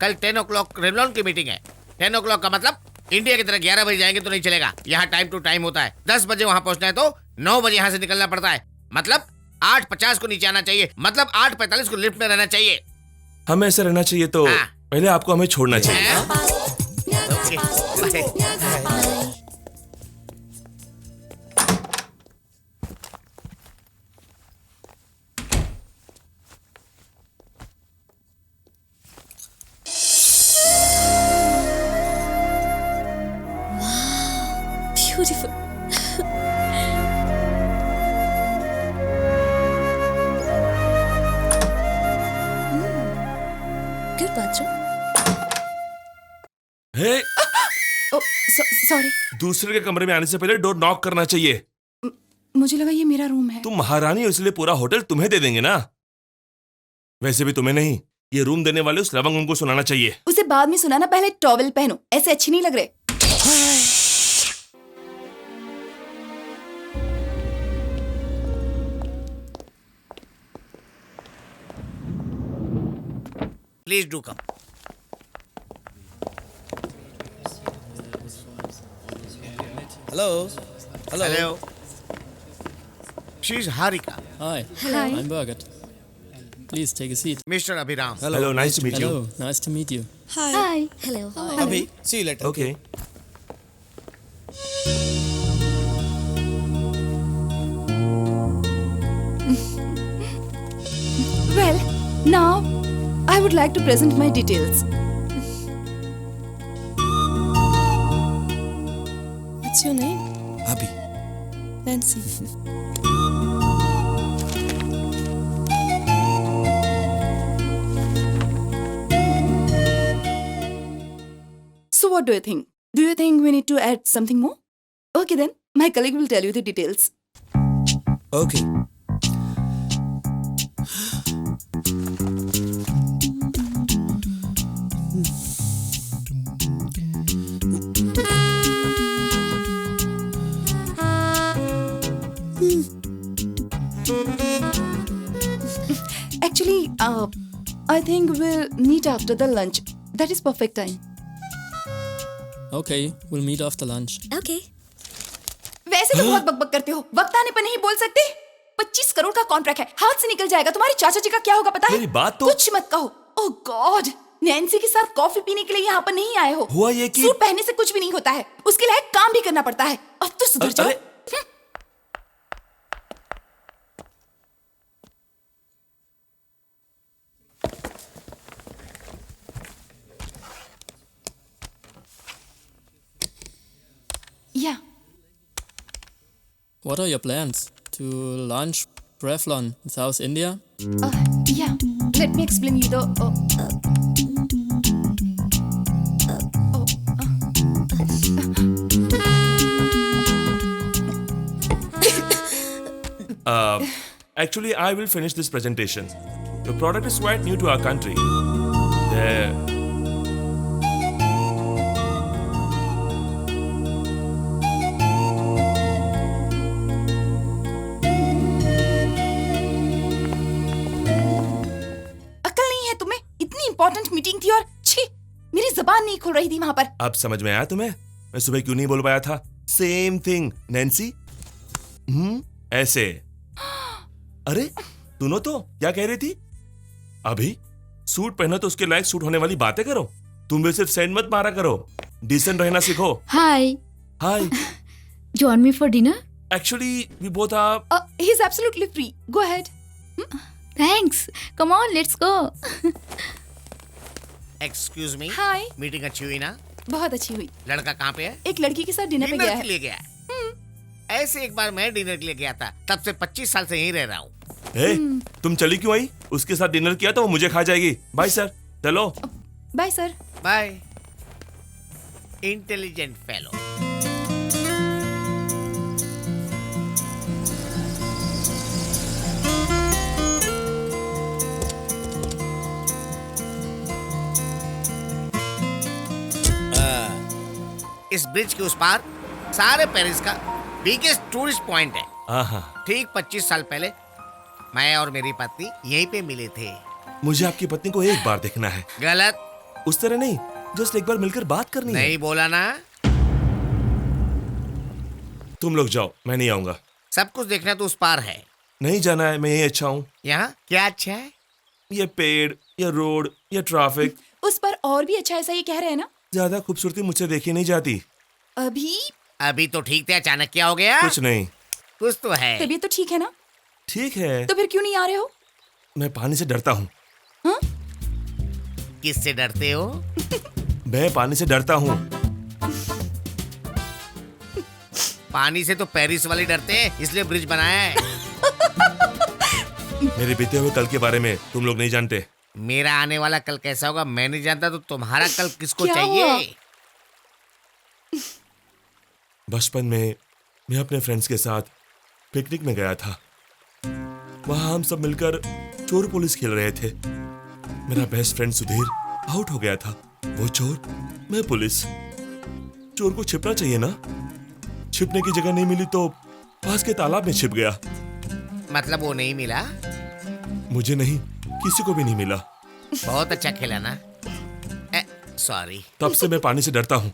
कल 10 o'clock रेवलॉन की मीटिंग है। 10 o'clock का मतलब इंडिया की तरह 11 बजे जाएंगे तो नहीं चलेगा। यहाँ टाइम टू टाइम होता है। 10 बजे वहां पहुंचना है तो 9 बजे यहाँ से निकलना पड़ता है। मतलब 8:50 को नीचे आना चाहिए। मतलब 8:45 को लिफ्ट में रहना चाहिए। हमें ऐसा रहना चाहिए तो पहले आपको हमें छोड़ना चाहिए। Beautiful. Good bathroom. हे, सॉरी, दूसरे के कमरे में आने से पहले डोर नॉक करना चाहिए। मुझे लगा ये मेरा रूम है। तुम महारानी हो इसलिए पूरा होटल तुम्हें दे देंगे ना। वैसे भी तुम्हें नहीं, ये रूम देने वाले उस लवंगम को सुनाना चाहिए। उसे बाद में सुनाना, पहले टॉवेल पहनो। ऐसे अच्छी नहीं लग रहे। Please do come. Hello. Hello. She is Harika. Hi. Hi. I'm Birgit. Please take a seat. Mister Abhiram. Hello, nice to meet you. Hello. Nice to meet you. Hi. Hello. अभी see you later. Okay. Well, now I would like to present my details. What's your name? अभी Nancy. what do you think? Do you think we need to add something more? Okay then, my colleague will tell you the details. Okay. Actually, I think we'll meet after the lunch. That is perfect time. Okay, we'll meet after lunch. Okay. वैसे तो बहुत बकबक करते हो, वक्त आने पर नहीं बोल सकते? 25 करोड़ का कॉन्ट्रैक्ट है, हाथ से निकल जाएगा। तुम्हारे चाचा जी का क्या होगा पता है? मेरी बात तो कुछ मत कहो। ओह गॉड, नैन्सी के साथ कॉफी पीने के लिए यहाँ पर नहीं आए हो। हुआ ये कि सूट पहनने से कुछ भी नहीं होता है, उसके लायक काम भी करना पड़ता है। अब तो सुधर जाओ। Yeah. What are your plans? To launch Revlon in South India? Yeah. Let me explain you the. Actually, I will finish this presentation. The product is quite new to our country. There. अकल नहीं है तुम्हें? इतनी important meeting थी और छी, मेरी जबान नहीं खुल रही थी वहां पर। अब समझ में आया तुम्हें? मैं सुबह क्यों नहीं बोल पाया था? Same thing, Nancy. ऐसे। अरे सुनो तो, क्या कह रही थी? अभी सूट पहनो तो उसके लायक सूट होने वाली बातें करो। तुम भी सिर्फ सेंड मत मारा करो, डिसेंट रहना सीखो। Hi hi. Join me for dinner? Actually we both are He is absolutely free. Go ahead. Thanks, come on let's go. Excuse me. Hi. Meeting अच्छी हुई ना? बहुत अच्छी हुई। लड़का कहाँ पे है? एक लड़की के साथ डिनर पे गया डिनर है। के लिए गया है। ऐसे एक बार मैं डिनर के लिए गया था, तब से 25 साल से यहीं रह रहा हूँ। तुम चली क्यों आई? उसके साथ डिनर किया तो वो मुझे खा जाएगी। बाय सर, चलो। Bye sir. Bye. Intelligent fellow. इस ब्रिज के उस पार सारे पेरिस का बिगेस्ट टूरिस्ट पॉइंट है। ठीक 25 साल पहले मैं और मेरी पत्नी यहीं पे मिले थे। मुझे आपकी पत्नी को एक बार देखना है। गलत। उस तरह नहीं, जस्ट एक बार मिलकर बात करनी है। नहीं बोला ना। तुम लोग जाओ, मैं नहीं आऊंगा। सब कुछ देखना तो उस पार है। नहीं जाना है, मैं यही अच्छा हूँ। यहाँ क्या अच्छा है? ये पेड़, ये रोड, ये ट्रैफिक। उस पर और भी अच्छा, ऐसा ये कह रहे हैं ना? ज्यादा खूबसूरती मुझसे देखी नहीं जाती। अभी तो ठीक थे, अचानक क्या हो गया? कुछ नहीं। कुछ तो है। तबीयत तो ठीक है ना? ठीक है। तो फिर क्यों नहीं आ रहे हो? मैं पानी से डरता हूँ। हाँ? किससे डरते हो? मैं पानी से डरता हूँ। पानी से तो पेरिस वाले डरते हैं, इसलिए ब्रिज बनाया है। मेरे बीते हुए कल के बारे में तुम लोग नहीं जानते। मेरा आने वाला कल कैसा होगा मैं नहीं जानता, तो तुम्हारा कल किसको क्या चाहिए? हुआ? बचपन में मैं अपने फ्रेंड्स के साथ पिकनिक में गया था। वहां हम सब मिलकर चोर पुलिस खेल रहे थे। मेरा बेस्ट फ्रेंड सुधीर आउट हो गया था। वो चोर, मैं पुलिस। चोर को छिपना चाहिए ना? छिपने की जगह नहीं मिली तो पास के तालाब में छिप गया। मतलब वो नहीं मिला? मुझे नहीं, किसी को भी नहीं मिला। बहुत अच्छा खेला ना? सॉरी। तब से मैं पानी से डरता हूँ।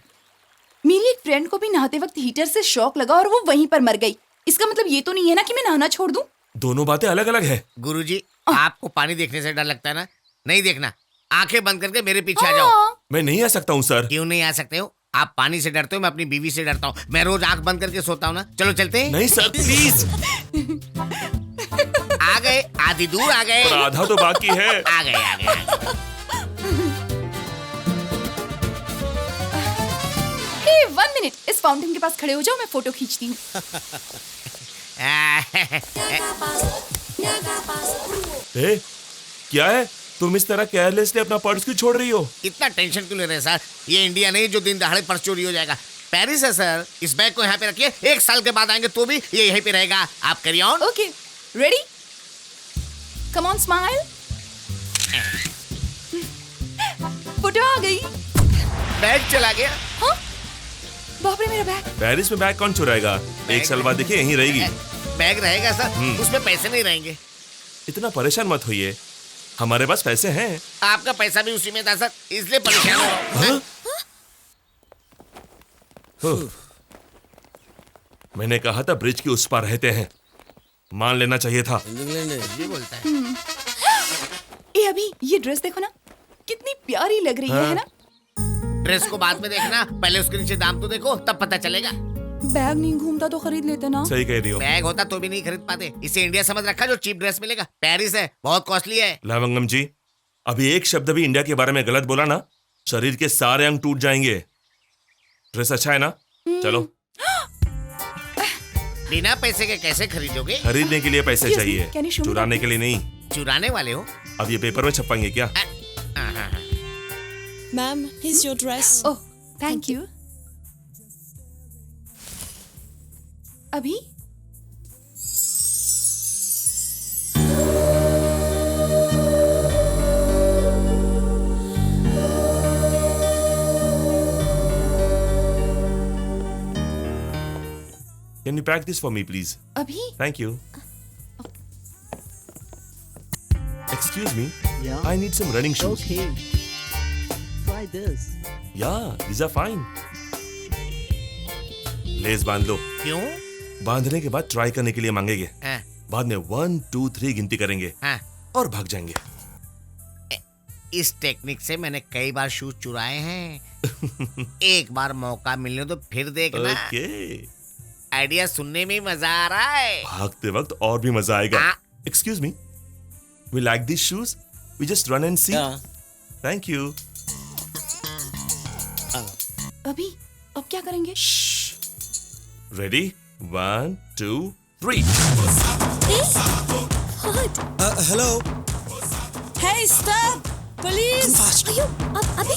मेरी एक फ्रेंड को भी नहाते वक्त हीटर से शॉक लगा और वो वहीं पर मर गई। इसका मतलब ये तो नहीं है ना कि मैं नहाना छोड़ दूं? दोनों बातें अलग अलग है। गुरुजी, आपको पानी देखने से डर लगता है ना? नहीं देखना, आंखें बंद करके मेरे पीछे आ जाओ। मैं नहीं आ सकता हूँ सर। क्यों नहीं आ सकते हो? आप पानी से डरते हो, मैं अपनी बीवी से डरता हूँ। मैं रोज आंख बंद करके सोता हूँ ना। चलो चलते हैं। नहीं सर, प्लीज। आ गए, आधी दूर आ गए। पर आधा तो बाकी है। आ गए, आ गए, आ गए। हे, 1 मिनट, इस फाउंटेन के पास खड़े हो जाओ, मैं फोटो खींचती हूँ। क्या है? तुम इस तरह केयरलेसली अपना पर्स क्यों छोड़ रही हो? इतना टेंशन क्यों ले रहे हैं सर? ये इंडिया नहीं जो दिन दहाड़े पर्स चोरी हो जाएगा। पेरिस है सर। इस बैग को यहाँ पे रखिए, 1 साल के बाद आएंगे तो भी ये यहीं पे रहेगा। आप carry on. Okay, ready? Come on, smile. Photo आ गई। बैग चला गया। हाँ? बाप रे, मेरा बैग। पेरिस में बैग कौन चुराएगा? 1 साल बाद देखिए यहीं रहेगी। बैग रहेगा सर, उसमें पैसे नहीं रहेंगे। इतना परेशान मत होइए, हमारे पास पैसे हैं। आपका पैसा भी उसी में था सर, इसलिए परेशान हो रहा हूं। मैंने कहा था ब्रिज के उस पार रहते हैं, मान लेना चाहिए था। ये बोलता है। ए अभी ये ड्रेस देखो ना, कितनी प्यारी लग रही है ना? ड्रेस को बाद में देखना, पहले उसके नीचे दाम तो देखो, तब पता चलेगा। बैग नहीं घूमता तो खरीद लेते ना। सही कह रही हो। बैग होता तो भी नहीं खरीद पाते। इसे इंडिया समझ रखा जो चीप ड्रेस मिलेगा। पेरिस है, बहुत कॉस्टली है। लवंगम जी, अभी एक शब्द भी इंडिया के बारे में गलत बोला ना, शरीर के सारे अंग टूट जाएंगे। ड्रेस अच्छा है ना? चलो। बिना पैसे के कैसे खरीदोगे? खरीदने के लिए पैसे चाहिए, चुराने के लिए नहीं। चुराने वाले हो? अब ये पेपर में छपाएंगे क्या? Ma'am, here's your dress. Oh, thank you. अभी Can you pack this for me, please? अभी Thank you. Excuse me. Yeah. I need some running shoes. Okay. Try this. Yeah, these are fine. Less बांध लो। क्यों? बांधने के बाद try करने के लिए मांगेंगे। हाँ। बाद में 1 2 3 गिनती करेंगे। हाँ। और भाग जाएंगे। इस टेक्निक से मैंने कई बार शूज चुराए हैं। एक बार मौका मिलने तो फिर देखना। Okay. आइडिया सुनने में मजा आ रहा है। भागते वक्त और भी मजा आएगा। Excuse me. We like these shoes. We just run and see. Yeah. Thank you. अभी अब क्या करेंगे? Ready? 1 2 3. Hello. Hey, stop! Police! अभी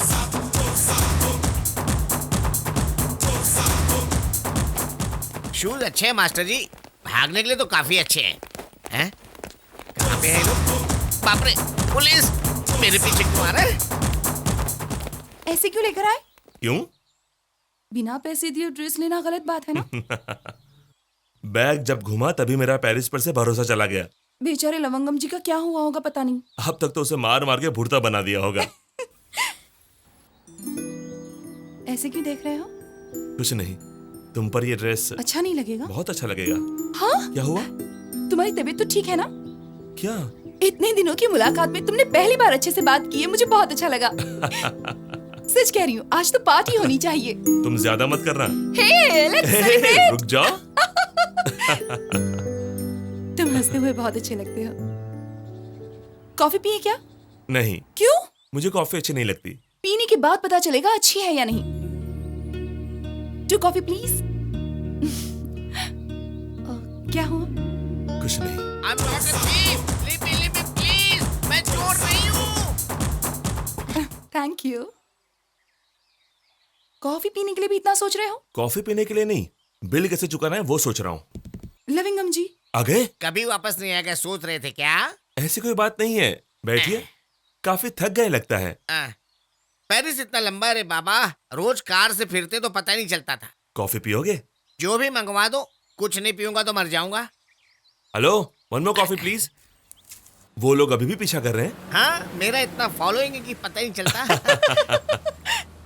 शूज अच्छे हैं मास्टर जी, भागने के लिए तो काफी अच्छे हैं। हैं? कहाँ पे है लोग? बाप रे, पुलिस मेरे पीछे क्यों आ रहा है? ऐसे क्यों लेकर आए? क्यों? बिना पैसे दिए ड्रेस लेना गलत बात है ना? बैग जब घुमा तभी मेरा पेरिस पर से भरोसा चला गया। बेचारे लवंगम जी का क्या हुआ होगा पता नहीं। अब तक तो उसे मार मार के भुर्ता बना दिया होगा। ऐसे क्यों देख रहे हो? कुछ नहीं, तुम पर ये ड्रेस अच्छा नहीं लगेगा? बहुत अच्छा लगेगा। हाँ? क्या हुआ? तुम्हारी तबीयत तो ठीक है ना? क्या? इतने दिनों की मुलाकात में तुमने पहली बार अच्छे से बात की है, मुझे बहुत अच्छा लगा। सच कह रही हूँ, आज तो पार्टी होनी चाहिए। तुम ज्यादा मत करना। हे, let's celebrate। रुक जाओ। तुम हंसते हुए बहुत अच्छे लगते हो। कॉफी पिए क्या? नहीं। क्यों? मुझे कॉफी अच्छी नहीं लगती। पीने के बाद पता चलेगा अच्छी है या नहीं। 2 कॉफी प्लीज। क्या हुआ? कुछ नहीं। I'm not a thief. Leave me, please. मैं चोर नहीं हूँ। Thank you. कॉफी पीने के लिए भी इतना सोच रहे हो? कॉफी पीने के लिए नहीं, बिल कैसे चुकाना है वो सोच रहा हूँ। लविंगम जी आ गए? कभी वापस नहीं आएगा, सोच रहे थे क्या? ऐसी कोई बात नहीं है, बैठिए। काफी थक गए लगता है। पेरिस इतना लंबा है रे बाबा, रोज कार से फिरते तो पता नहीं चलता था। कॉफी पियोगे? जो भी मंगवा दो, कुछ नहीं पीऊंगा तो मर जाऊंगा। Hello, 1 more coffee please. वो लोग अभी भी पीछा कर रहे हैं। हाँ, मेरा इतना फॉलोइंग है कि पता ही नहीं चलता।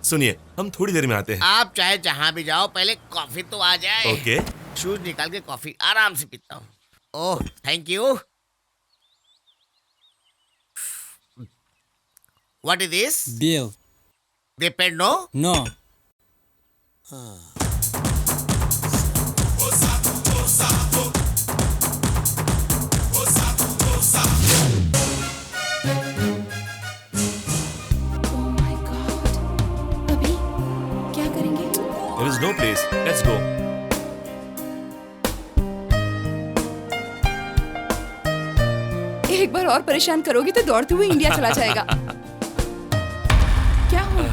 सुनिए, हम थोड़ी देर में आते हैं। आप चाहे जहां भी जाओ, पहले कॉफी तो आ जाए। ओके। शूज निकाल के कॉफी आराम से पीता हूँ। Oh, thank you. What is this? Bill. They paid no? No. There is no place. Let's go. एक बार और परेशान करोगे तो दौड़ते हुए इंडिया चला जाएगा। क्या हुआ?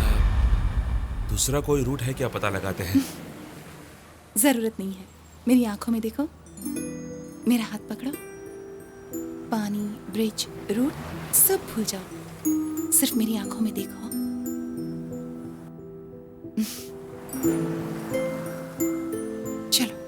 दूसरा कोई रूट है क्या, पता लगाते हैं। जरूरत नहीं है, मेरी आंखों में देखो, मेरा हाथ पकड़ो, पानी, ब्रिज, रूट सब भूल जाओ, सिर्फ मेरी आंखों में देखो। चलो।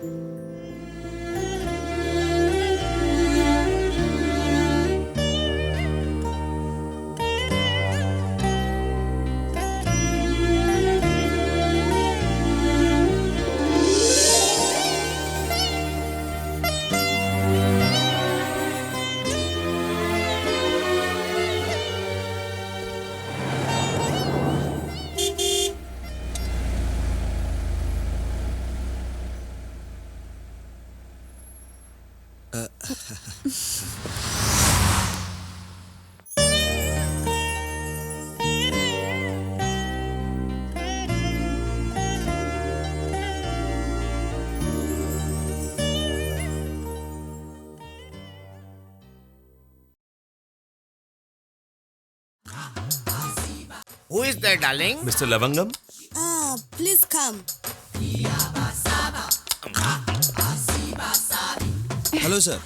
Who is there, darling? Mister Lavangam, Please come. Hello sir.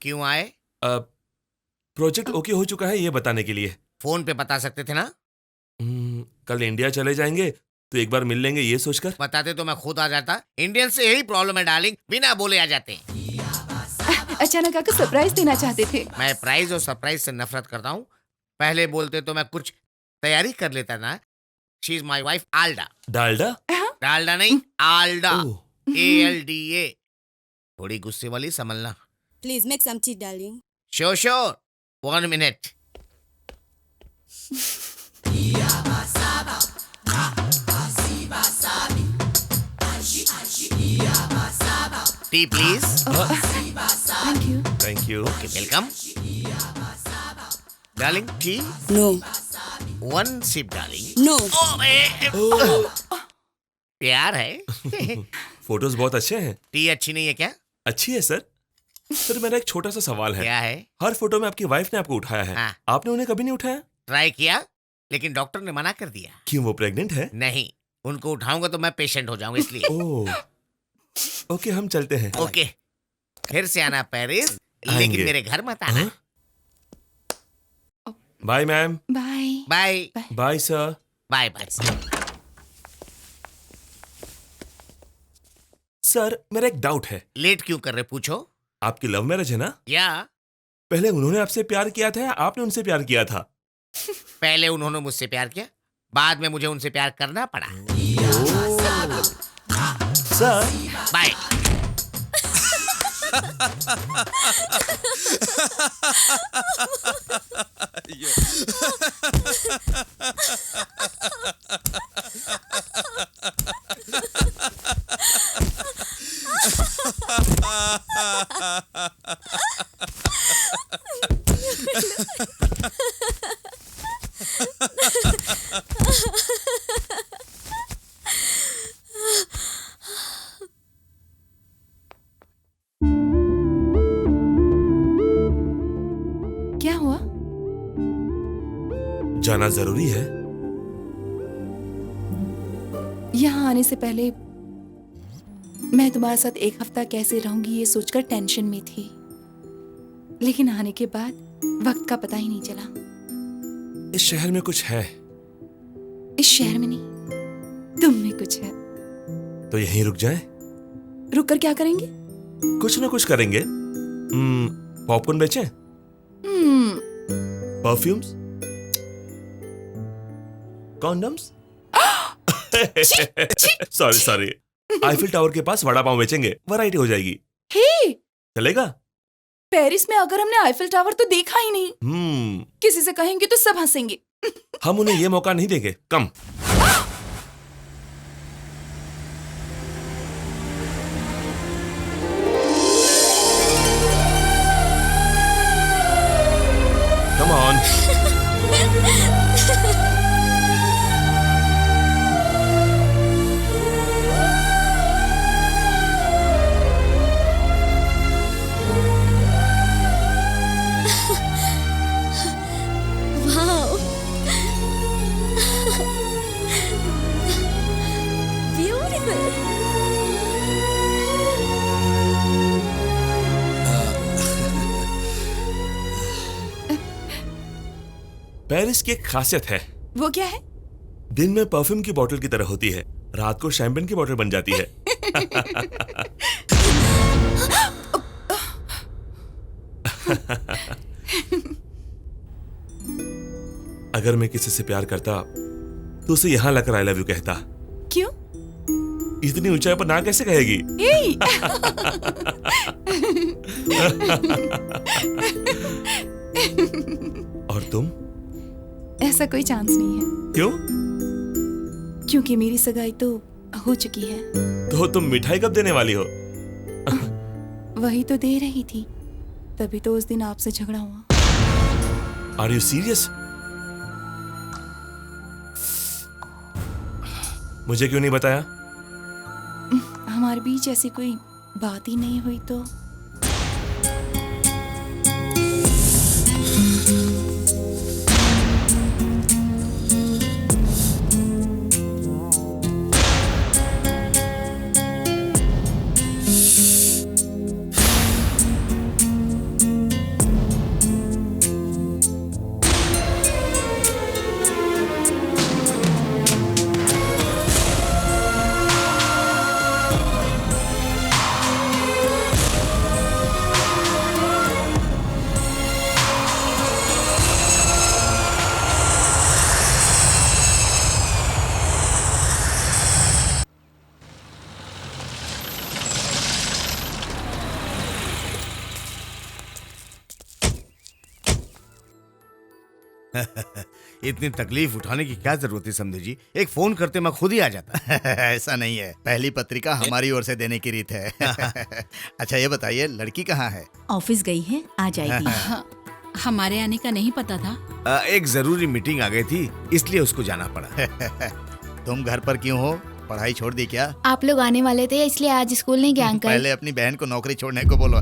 क्यों आए? प्रोजेक्ट ओके हो चुका है ये बताने के लिए। फोन पे बता सकते थे ना? कल इंडिया चले जाएंगे तो एक बार मिल लेंगे ये सोचकर। बताते तो मैं खुद आ जाता। इंडियन से यही प्रॉब्लम है डार्लिंग, बिना बोले आ जाते हैं। अचानक आकर सरप्राइज देना चाहते थे। मैं प्राइज और सरप्राइज से नफरत करता हूँ। पहले बोलते तो मैं कुछ तैयारी कर लेता ना। She is my wife Alda. Dalda? Dalda नहीं, आल्डा, ALDA। थोड़ी गुस्से वाली समझना। Please make some tea, darling. Sure sure, 1 minute। T please. Thank you. Thank you. Okay, welcome. Darling T? No. 1 sip darling. No. प्यार है। फोटोज बहुत अच्छे हैं। टी अच्छी नहीं है क्या? अच्छी है सर। सर मेरा एक छोटा सा सवाल है। क्या है? हर फोटो में आपकी वाइफ ने आपको उठाया है। हाँ। आपने उन्हें कभी नहीं उठाया? ट्राई किया, लेकिन डॉक्टर ने मना कर दिया। क्यों, वो प्रेग्नेंट है? नहीं, उनको उठाऊंगा तो मैं पेशेंट हो जाऊंगा इसलिए। ओह, ओके हम चलते हैं। ओके, फिर से आना पेरिस, आएंगे। लेकिन मेरे घर मत आना। Bye ma'am. Bye bye bye sir. Bye bye. Sir मेरा एक डाउट है। लेट क्यों कर रहे, पूछो। आपकी लव मैरिज है ना? या पहले उन्होंने आपसे प्यार किया था या आपने उनसे प्यार किया था? पहले उन्होंने मुझसे प्यार किया, बाद में मुझे उनसे प्यार करना पड़ा। Sir bye. क्या हुआ? जाना जरूरी है। यहाँ आने से पहले मैं तुम्हारे साथ एक हफ्ता कैसे रहूंगी ये सोचकर टेंशन में थी, लेकिन आने के बाद वक्त का पता ही नहीं चला। इस शहर में कुछ है। इस शहर में नहीं, तुम में कुछ है। तो यहीं रुक जाएं? रुक कर क्या करेंगे? कुछ ना कुछ करेंगे। पॉपकॉर्न बेचें? Perfumes? Condoms? Sorry sorry, Eiffel tower के पास वड़ा पाव बेचेंगे, वैरायटी हो जाएगी। हे, चलेगा? पेरिस में अगर हमने आईफिल टावर तो देखा ही नहीं, किसी से कहेंगे तो सब हंसेंगे। हम उन्हें ये मौका नहीं देंगे। कम। Come on. पेरिस की एक खासियत है, वो क्या है? दिन में परफ्यूम की बोतल की तरह होती है, रात को शैंपेन की बोतल बन जाती है। अगर मैं किसी से प्यार करता तो उसे यहां लाकर आई लव यू कहता। क्यों? इतनी ऊंचाई पर ना कैसे कहेगी? और तुम? ऐसा कोई चांस नहीं है। क्यों? क्योंकि मेरी सगाई तो हो चुकी है। तो तुम मिठाई कब देने वाली हो? वही तो दे रही थी, तभी तो उस दिन आपसे झगड़ा हुआ। Are you serious? मुझे क्यों नहीं बताया? हमारे बीच ऐसी कोई बात ही नहीं हुई तो। इतनी तकलीफ उठाने की क्या जरूरत है समझे जी? एक फोन करते मैं खुद ही आ जाता। ऐसा नहीं है, पहली पत्रिका हमारी ओर से देने की रीत है। अच्छा ये बताइए, लड़की कहाँ है? ऑफिस गई है, आ जाएगी। हमारे आने का नहीं पता था। एक जरूरी मीटिंग आ गई थी, इसलिए उसको जाना पड़ा। तुम घर पर क्यों हो? पढ़ाई छोड़ दी क्या? आप लोग आने वाले थे इसलिए आज स्कूल नहीं गया अंकल। पहले अपनी बहन को नौकरी छोड़ने को बोलो।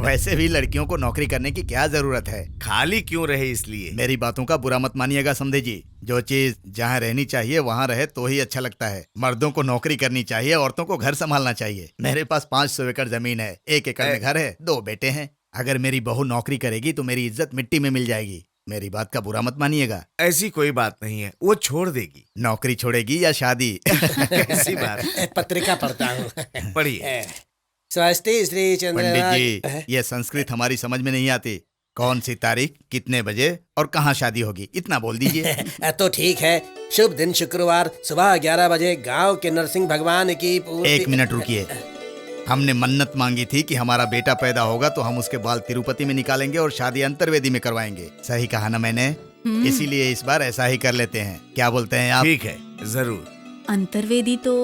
वैसे भी लड़कियों को नौकरी करने की क्या जरूरत है? खाली क्यों रहे इसलिए। मेरी बातों का बुरा मत मानिएगा समझे जी। जो चीज जहाँ रहनी चाहिए वहाँ रहे तो ही अच्छा लगता है। मर्दों को नौकरी करनी चाहिए, औरतों को घर संभालना चाहिए। मेरे पास 500 एकड़ जमीन है, 1 एकड़ में घर है, 2 बेटे हैं। अगर मेरी बहू नौकरी करेगी तो मेरी इज्जत मिट्टी में मिल जाएगी। मेरी बात का बुरा मत मानिएगा। ऐसी कोई बात नहीं है, वो छोड़ देगी। नौकरी छोड़ेगी या शादी? ऐसी बात। पत्रिका पढ़ता हूँ। पढ़िए। स्वस्ति श्री चंद्र। पंडित जी, ये संस्कृत हमारी समझ में नहीं आती। कौन सी तारीख, कितने बजे और कहाँ शादी होगी, इतना बोल दीजिए। तो ठीक है, शुभ दिन शुक्रवार सुबह 11 बजे गांव के नरसिंह भगवान की पूर्ति। 1 मिनट रुकिए। हमने मन्नत मांगी थी कि हमारा बेटा पैदा होगा तो हम उसके बाल तिरुपति में निकालेंगे और शादी अंतर्वेदी में करवाएंगे। सही कहा ना मैंने? इसीलिए इस बार ऐसा ही कर लेते हैं। क्या बोलते हैं आप? ठीक है, जरूर। अंतर्वेदी तो।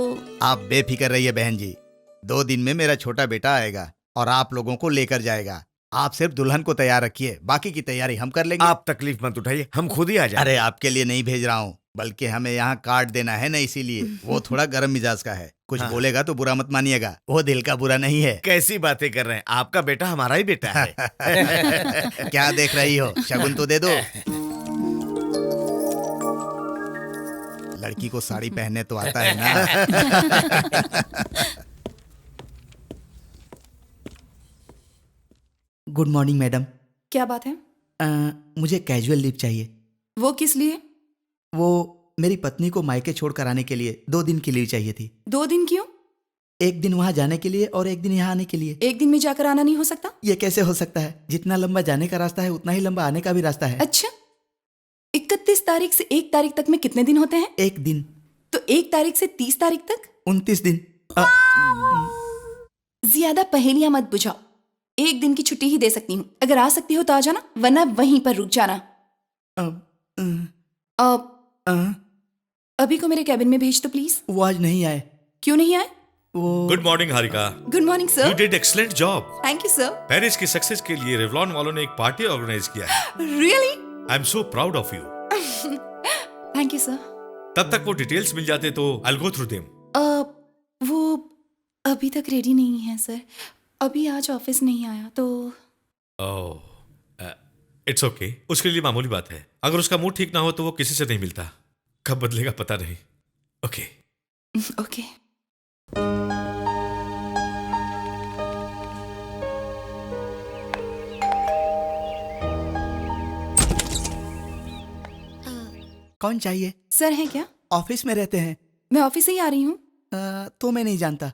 आप बेफिक्र रहिए बहन जी, 2 दिन में मेरा छोटा बेटा आएगा और आप लोगों को लेकर जाएगा। आप सिर्फ दुल्हन को तैयार रखिए, बाकी की तैयारी हम कर लेंगे। आप तकलीफ मत उठाइए, हम खुद ही आ जाएंगे। अरे आपके लिए नहीं भेज रहा हूँ, बल्कि हमें यहाँ कार्ड देना है ना, इसीलिए। वो थोड़ा गर्म मिजाज का है, कुछ बोलेगा तो बुरा मत मानिएगा। वो दिल का बुरा नहीं है। कैसी बातें कर रहे हैं, आपका बेटा हमारा ही बेटा है। क्या देख रही हो, शगुन तो दे दो। लड़की को साड़ी पहनने तो आता है ना। Good morning madam. क्या बात है? मुझे कैजुअल लीव चाहिए। वो किस लिए? वो मेरी पत्नी को मायके छोड़ कर आने के लिए 2 दिन की लीव चाहिए थी। 2 दिन क्यों? 1 दिन वहाँ जाने के लिए और 1 दिन यहाँ आने के लिए। 1 दिन में जाकर आना नहीं हो सकता? ये कैसे हो सकता है? जितना लंबा जाने का रास्ता है उतना ही लंबा आने का भी रास्ता है। अच्छा, 31 तारीख से 1 तारीख तक में कितने दिन होते हैं? 1 दिन। तो 1 तारीख से 30 तारीख तक 29 दिन। ज्यादा पहेलियां मत बुझाओ। 1 दिन की छुट्टी ही दे सकती हूँ। अगर आ सकती हो तो आ जाना, वरना वहीं पर रुक जाना। अभी को मेरे कैबिन में भेज दो प्लीज। वो आज नहीं आए। क्यों नहीं आए? Good morning Harika. Good morning sir. You did excellent job. Thank you sir. Paris की सक्सेस के लिए रेवलॉन वालों ने एक पार्टी ऑर्गेनाइज किया है। Really? I am so proud of you. Thank you sir. तब तक वो डिटेल्स मिल जाते तो I will go through them. वो अभी तक रेडी नहीं है सर। अभी आज ऑफिस नहीं आया तो। इट्स ओके, उसके लिए मामूली बात है। अगर उसका मूड ठीक ना हो तो वो किसी से नहीं मिलता, कब बदलेगा पता नहीं। Okay okay. कौन चाहिए? सर है क्या? ऑफिस में रहते हैं। मैं ऑफिस से ही आ रही हूँ। तो मैं नहीं जानता।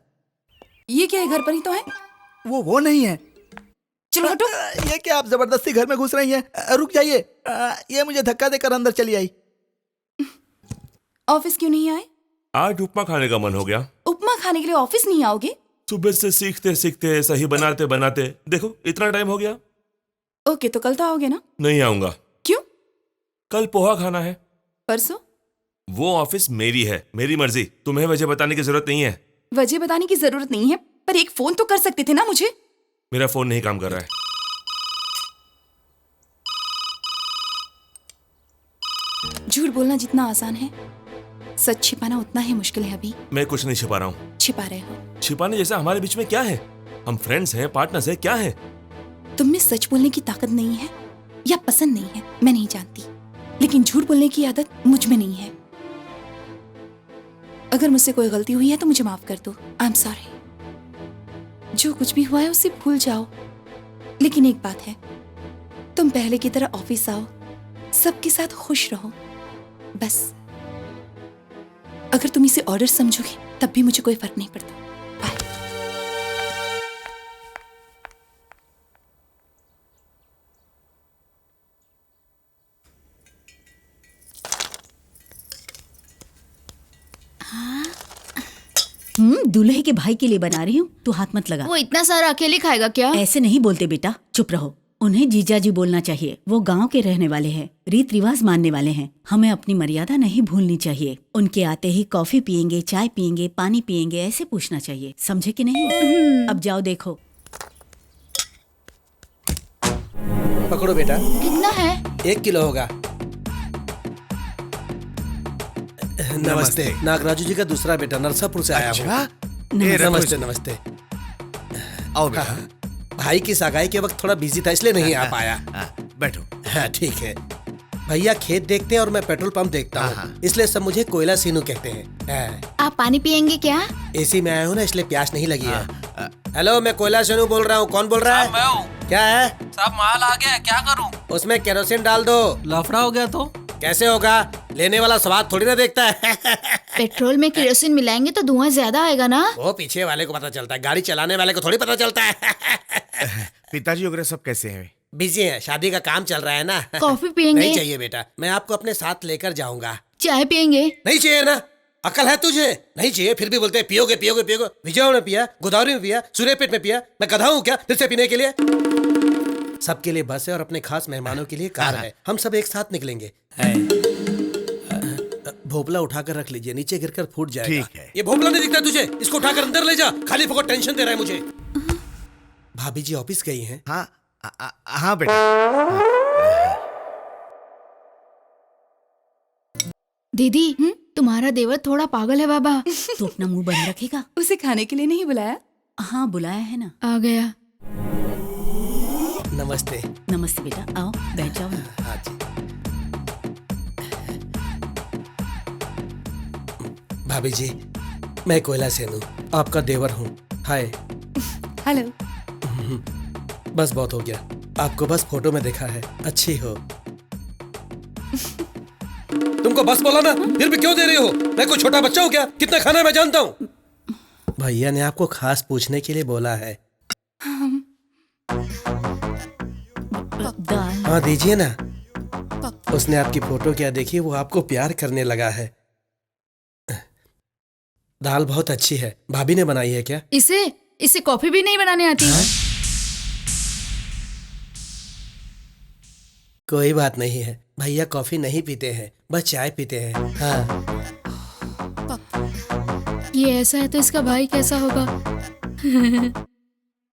ये क्या है, घर पर ही तो है। वो नहीं है। चलो हटो। ये क्या आप जबरदस्ती घर में घुस रही हैं? रुक जाइए। ये मुझे धक्का देकर अंदर चली आई। ऑफिस क्यों नहीं आए? आज उपमा खाने का मन हो गया। उपमा खाने के लिए ऑफिस नहीं आओगे? सुबह से सीखते सीखते सही बनाते बनाते देखो इतना टाइम हो गया। ओके, तो कल तो आओगे ना? नहीं आऊंगा। क्यों? कल पोहा खाना है। परसों? वो ऑफिस मेरी है, मेरी मर्जी। तुम्हें वजह बताने की जरूरत नहीं है। वजह बताने की जरूरत नहीं है, पर एक फोन तो कर सकते थे ना मुझे। मेरा फोन नहीं काम कर रहा है। झूठ बोलना जितना आसान है, सच छिपाना उतना ही मुश्किल है। अभी मैं कुछ नहीं छिपा रहा हूँ। छिपा रहे हो। छिपाने जैसा हमारे बीच में क्या है? हम फ्रेंड्स हैं, पार्टनर्स हैं, क्या है? तुम में सच बोलने की ताकत नहीं है या पसंद नहीं है, मैं नहीं जानती, लेकिन झूठ बोलने की आदत मुझ में नहीं है। अगर मुझसे कोई गलती हुई है तो मुझे माफ कर दो। I am sorry. जो कुछ भी हुआ है उसे भूल जाओ। लेकिन एक बात है, तुम पहले की तरह ऑफिस आओ, सबके साथ खुश रहो, बस। अगर तुम इसे ऑर्डर समझोगे तब भी मुझे कोई फर्क नहीं पड़ता। बाय। दूल्हे के भाई के लिए बना रही हूँ, तू हाथ मत लगा। वो इतना सारा अकेले खाएगा क्या? ऐसे नहीं बोलते बेटा, चुप रहो। उन्हें जीजा जी बोलना चाहिए। वो गांव के रहने वाले हैं, रीत रिवाज मानने वाले हैं। हमें अपनी मर्यादा नहीं भूलनी चाहिए। उनके आते ही कॉफी पियेंगे, चाय पियेंगे, पानी पियेंगे, ऐसे पूछना चाहिए। समझे कि नहीं? अब जाओ देखो। पकड़ो बेटा। कितना है? 1 किलो होगा। नमस्ते। नागराजू जी का दूसरा बेटा नरसापुर से आया हूँ। नमस्ते नमस्ते। आओ बेटा। भाई की सगाई के वक्त थोड़ा बिजी था, इसलिए नहीं आ पाया। बैठो। हाँ ठीक है। भैया खेत देखते हैं और मैं पेट्रोल पंप देखता हूँ, इसलिए सब मुझे कोयला सीनू कहते हैं। आप पानी पियेंगे क्या? एसी में आया हूँ ना, इसलिए प्यास नहीं लगी है। हेलो, मैं कोयला सीनू बोल रहा हूँ। कौन बोल रहा है? मैं हूँ। क्या है? साहब माल आ गया है, क्या करूँ? उसमें केरोसिन डाल दो। लफड़ा हो गया तो? कैसे होगा? लेने वाला स्वाद थोड़ी ना देखता है। पेट्रोल में केरोसिन मिलाएंगे तो धुआं ज्यादा आएगा ना? वो पीछे वाले को पता चलता है, गाड़ी चलाने वाले को थोड़ी पता चलता है। पिताजी वगैरह सब कैसे हैं? बिजी है, शादी का काम चल रहा है ना। कॉफी पियेंगे? नहीं चाहिए बेटा, मैं आपको अपने साथ लेकर जाऊंगा। चाय पियेंगे? नहीं चाहिए ना, अकल है तुझे? नहीं चाहिए, फिर भी बोलते हैं पियोगे पियोगे पियोगे। विजय में पिया, गोदावरी में पिया, सूर्यपेट में पिया। मैं गधा हूँ क्या फिर से पीने के लिए? सबके लिए बस है और अपने खास मेहमानों के लिए कार है। हम सब एक साथ निकलेंगे। भोपला उठाकर रख लीजिए, नीचे गिरकर फूट जाएगा। ठीक है। ये भोपला नहीं दिखता तुझे? इसको उठाकर अंदर ले जा, खाली फोकट टेंशन दे रहा है मुझे। भाभी जी ऑफिस गई हैं? हाँ बेटा। दीदी, तुम्हारा देवर थोड़ा पागल है बाबा। तू अपना मुंह बंद रखेगा? उसे खाने के लिए नहीं बुलाया? हाँ बुलाया है ना। आ गया। नमस्ते। नमस्ते बेटा, आओ बैठ जाओ ना। हाँ जी। भाभी जी, मैं कोयला सेनू आपका देवर हूँ। हाय। हेलो। बस बहुत हो गया, आपको बस फोटो में देखा है, अच्छी हो। तुमको बस बोला ना, फिर भी क्यों दे रही हो? मैं कोई छोटा बच्चा हूँ क्या? कितना खाना मैं जानता हूँ। भैया ने आपको खास पूछने के लिए बोला है। हाँ दीजिए ना। उसने आपकी फोटो क्या देखी, वो आपको प्यार करने लगा है। दाल बहुत अच्छी है, भाभी ने बनाई है क्या? इसे कॉफी भी नहीं बनाने आती? कोई बात नहीं है, भैया कॉफी नहीं पीते हैं, बस चाय पीते हैं। हाँ। ये ऐसा है तो इसका भाई कैसा होगा?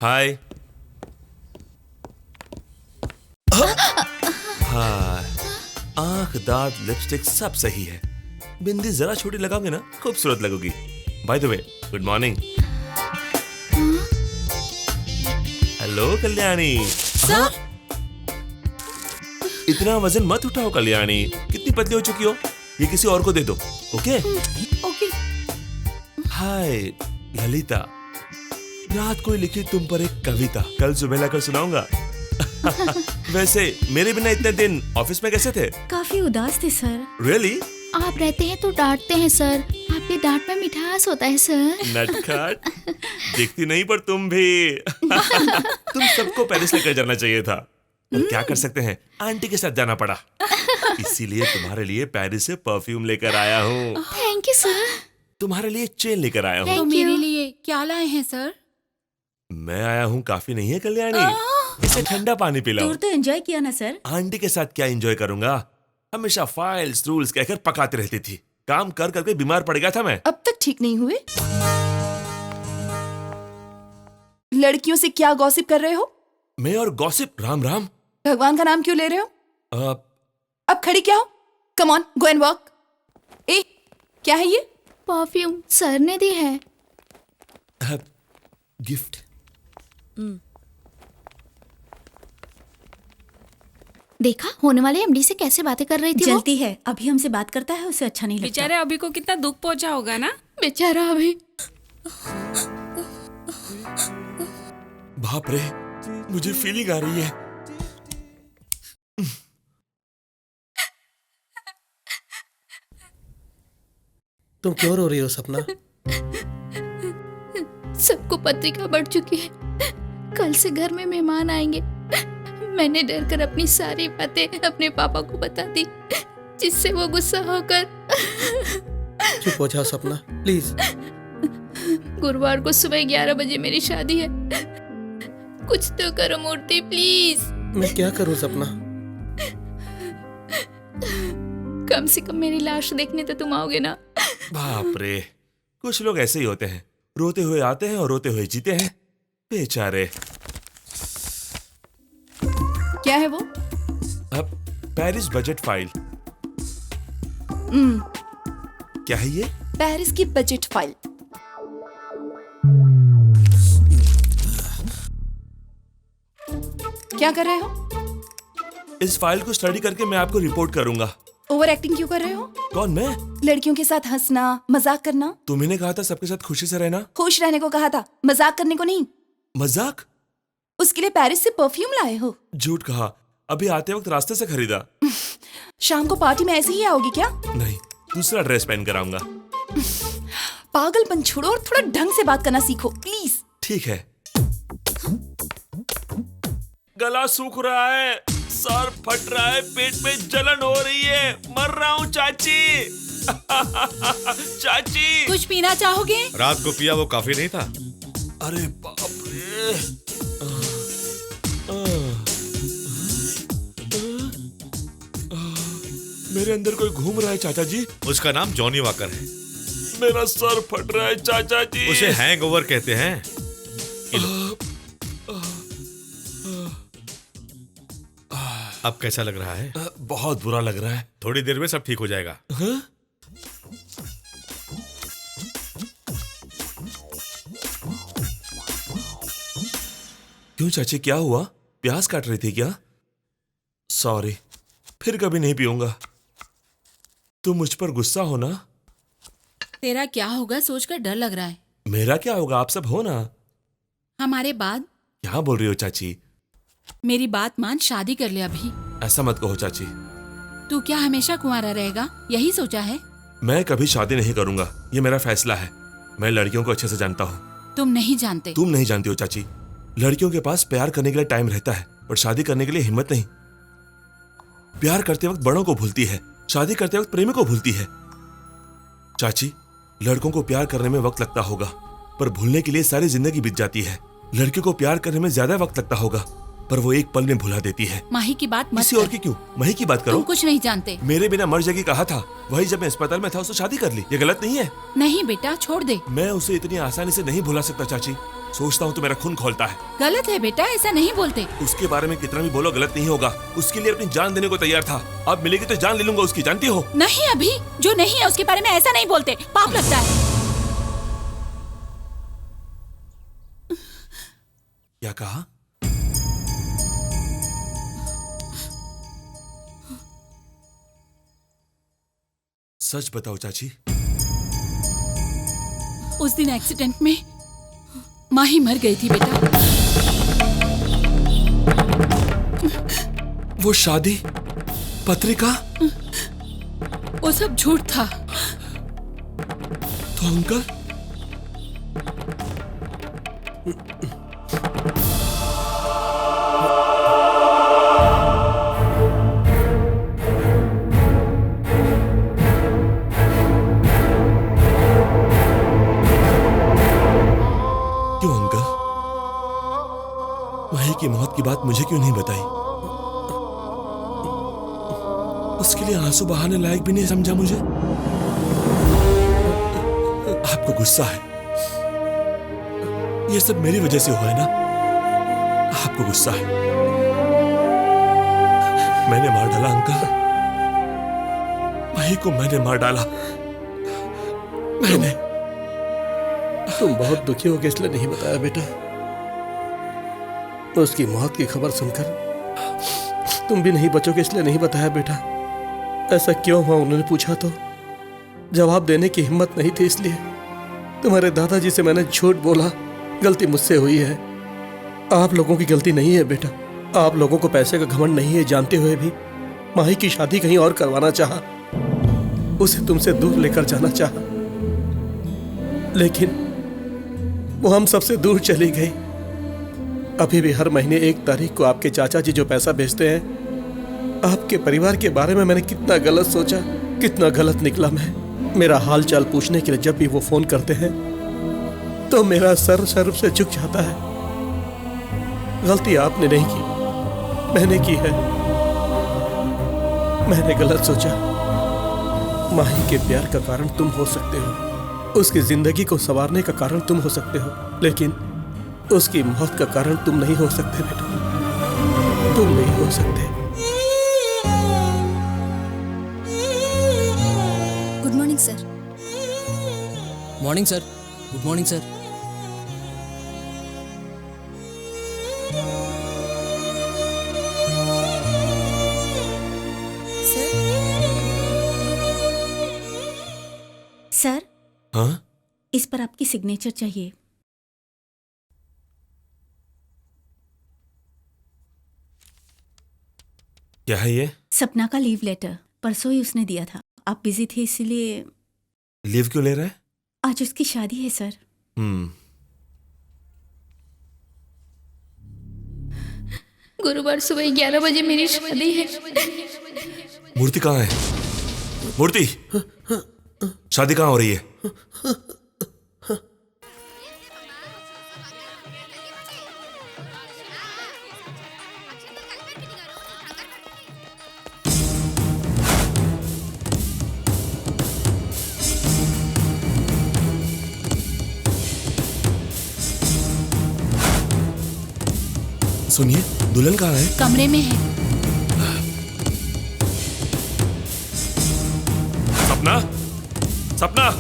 हाय। हाय। आंख, दांत, लिपस्टिक सब सही है। बिंदी जरा छोटी लगाओगे ना, खूबसूरत लगोगी। By the way, good morning. Hello Kalyani. Sir? इतना वजन मत उठाओ कल्याणी, कितनी पतली हो चुकी हो। ये किसी और को दे दो। Okay okay. हाय ललिता, रात को लिखी तुम पर एक कविता, कल सुबह लाकर सुनाऊंगा। वैसे मेरे बिना इतने दिन ऑफिस में कैसे थे? काफी उदास थे सर। रियली? आप रहते हैं तो डांटते हैं सर, आपके डांट में मिठास होता है सर। नटखट, दिखती नहीं पर तुम भी। तुम सबको पेरिस लेकर जाना चाहिए था, पर क्या कर सकते हैं, आंटी के साथ जाना पड़ा। इसीलिए तुम्हारे लिए पेरिस से परफ्यूम लेकर आया हूँ। Thank you sir. तुम्हारे लिए चेन लेकर आया हूँ। तो मेरे लिए क्या लाए हैं सर? मैं आया हूँ काफी नहीं है कल्याणी, इसे ठंडा पानी पिलाओ। टूर तो एंजॉय किया ना सर? आंटी के साथ क्या एंजॉय करूंगा, हमेशा फाइल्स रूल्स कहकर पकाती रहती थी। काम कर करके बीमार पड़ गया था मैं। अब तक ठीक नहीं हुए? लड़कियों से क्या गॉसिप कर रहे हो? मैं और गॉसिप? राम राम। भगवान का नाम क्यों ले रहे हो? अब खड़ी क्या हो? Come on, go and walk. ए, क्या है ये? परफ्यूम सर ने दी है। गिफ्ट। देखा होने वाले एमडी से कैसे बातें कर रही थी वो? जलती है, अभी हमसे बात करता है उसे अच्छा नहीं लगता। बेचारे अभी को कितना दुख पहुंचा होगा ना। बेचारा अभी। बाप रे, मुझे फीलिंग आ रही है। तुम क्यों रो रही हो सपना? सबको पत्रिका बढ़ चुकी है, कल से घर में मेहमान आएंगे। मैंने डर कर अपनी सारी बातें अपने पापा को बता दी, जिससे वो गुस्सा होकर। चुप हो जाओ सपना, प्लीज। गुरुवार को सुबह 11 बजे मेरी शादी है, कुछ तो करो मूर्ति प्लीज। मैं क्या करूं सपना? कम से कम मेरी लाश देखने तो तुम आओगे ना? बाप रे, कुछ लोग ऐसे ही होते हैं, रोते हुए आते हैं और रोते हुए जीते हैं, बेचारे। क्या है वो? अब पेरिस बजट फाइल। क्या है ये? पेरिस की बजट फाइल। क्या कर रहे हो? इस फाइल को स्टडी करके मैं आपको रिपोर्ट करूंगा। ओवर एक्टिंग क्यों कर रहे हो? कौन, मैं? लड़कियों के साथ हंसना, मजाक करना। तुम्ही ने कहा था सबके साथ खुशी से रहना। खुश रहने को कहा था, मजाक करने को नहीं। मजाक? उसके लिए पेरिस से परफ्यूम लाए हो? झूठ कहा, अभी आते वक्त रास्ते से खरीदा। शाम को पार्टी में ऐसे ही आओगी क्या? नहीं, दूसरा ड्रेस पहन कर आऊंगा। पागलपन छोड़ो और थोड़ा ढंग से बात करना सीखो प्लीज। ठीक है। गला सूख रहा है, सर फट रहा है, पेट में जलन हो रही है, मर रहा हूँ चाची। चाची, कुछ पीना चाहोगे? रात को पिया वो काफी नहीं था। अरे बाप रे। मेरे अंदर कोई घूम रहा है चाचा जी। उसका नाम जॉनी वॉकर है। मेरा सर फट रहा है चाचा जी। उसे हैंगओवर कहते हैं। अब कैसा लग रहा है? बहुत बुरा लग रहा है। थोड़ी देर में सब ठीक हो जाएगा। हाँ? क्यों चाची, क्या हुआ? प्याज काट रही थी क्या? सॉरी, फिर कभी नहीं पीऊंगा। तुम मुझ पर गुस्सा हो ना? तेरा क्या होगा सोचकर डर लग रहा है। मेरा क्या होगा, आप सब हो ना। हमारे बाद? क्या बोल रही हो चाची? मेरी बात मान, शादी कर ले अभी। ऐसा मत कहो चाची। तू क्या हमेशा कुंवारा रहेगा, यही सोचा है? मैं कभी शादी नहीं करूंगा, ये मेरा फैसला है। मैं लड़कियों को अच्छे से जानता हूँ। तुम नहीं जानते। तुम नहीं जानती हो चाची। लड़कियों के पास प्यार करने के लिए टाइम रहता है, पर शादी करने के लिए हिम्मत नहीं। प्यार करते वक्त बड़ों को भूलती है, शादी करते वक्त प्रेमी को भूलती है। चाची, लड़कों को प्यार करने में वक्त लगता होगा, पर भूलने के लिए सारी जिंदगी बीत जाती है। लड़की को प्यार करने में ज्यादा वक्त लगता होगा, पर वो एक पल में भुला देती है। माही की बात मत किसी कर। और की क्यों? माही की बात करो। तुम कुछ नहीं जानते। मेरे बिना मर जाएगी कहा था, वही जब मैं अस्पताल में था उससे शादी कर ली। ये गलत नहीं है? नहीं बेटा, छोड़ दे। मैं उसे इतनी आसानी से नहीं भुला सकता चाची। सोचता हूँ तो मेरा खून खौलता है। गलत है बेटा, ऐसा नहीं बोलते। उसके बारे में कितना भी बोलो गलत नहीं होगा। उसके लिए अपनी जान देने को तैयार था। अब मिलेगी तो जान ले लूंगा उसकी, जानती हो? नहीं, अभी जो नहीं है उसके बारे में ऐसा नहीं बोलते, पाप लगता है। क्या कहा? सच बताओ चाची। उस दिन एक्सीडेंट में माही मर गई थी बेटा। वो शादी पत्रिका, वो सब झूठ था। तो अंकल? क्यों अंकल? माही की मौत की बात मुझे क्यों नहीं बताई? उसके लिए आंसू बहाने लायक भी नहीं समझा मुझे? आपको गुस्सा है? ये सब मेरी वजह से हुआ है ना? आपको गुस्सा है? मैंने मार डाला अंकल, माही को मैंने मार डाला। मैंने। तुम बहुत दुखी हो गए इसलिए नहीं बताया बेटा। उसकी मौत की खबर सुनकर तुम भी नहीं बचोगे इसलिए नहीं बताया बेटा। ऐसा क्यों हुआ उन्होंने पूछा तो जवाब देने की हिम्मत नहीं थी, इसलिए तुम्हारे दादाजी से मैंने झूठ बोला। गलती मुझसे हुई है, आप लोगों की गलती नहीं है बेटा। आप लोगों को पैसे का घमंड नहीं है जानते हुए भी माही की शादी कहीं और करवाना चाहा, उसे तुमसे दूर लेकर जाना चाहा, लेकिन वो हम सबसे दूर चली गई। अभी भी हर महीने 1 तारीख को आपके चाचा जी जो पैसा भेजते हैं, आपके परिवार के बारे में मैंने कितना गलत सोचा, कितना गलत निकला मैं। मेरा हाल चाल पूछने के लिए जब भी वो फोन करते हैं तो मेरा सर शर्म से झुक जाता है। गलती आपने नहीं की, मैंने की है। मैंने गलत सोचा। माही के प्यार का कारण तुम हो सकते हो, उसकी जिंदगी को संवारने का कारण तुम हो सकते हो, लेकिन उसकी मौत का कारण तुम नहीं हो सकते बेटा। तुम नहीं हो सकते। Good morning sir. Morning sir. Good morning sir. Sir, हाँ? इस पर आपकी सिग्नेचर चाहिए। क्या है ये? सपना का लीव लेटर, परसों ही उसने दिया था। आप बिजी थे इसलिए। लीव क्यों ले रहा है? आज उसकी शादी है सर। गुरुवार सुबह 11 बजे मेरी शादी है। मूर्ति कहाँ है? मूर्ति, शादी कहाँ हो रही है? सुनिए, दुल्हन कहाँ है? कमरे में है। सपना, सपना,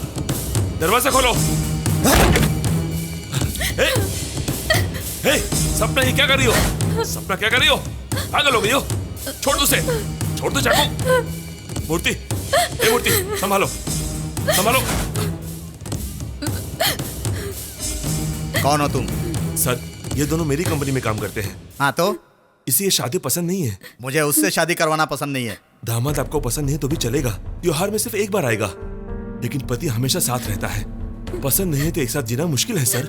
दरवाजा खोलो। हे, हे, सपना ये क्या कर रही हो? सपना क्या कर रही हो? पागल हो गई हो? छोड़ दो उसे, छोड़ दो चाकू। मूर्ति, हे मूर्ति, संभालो, संभालो। कौन हो तुम? सर, ये दोनों मेरी कंपनी में काम करते हैं। हाँ तो? इसे ये शादी पसंद नहीं है। मुझे उससे शादी करवाना पसंद नहीं है। दामाद आपको पसंद नहीं तो भी चलेगा, त्योहार में सिर्फ एक बार आएगा, लेकिन पति हमेशा साथ रहता है। पसंद नहीं है तो एक साथ जीना मुश्किल है सर।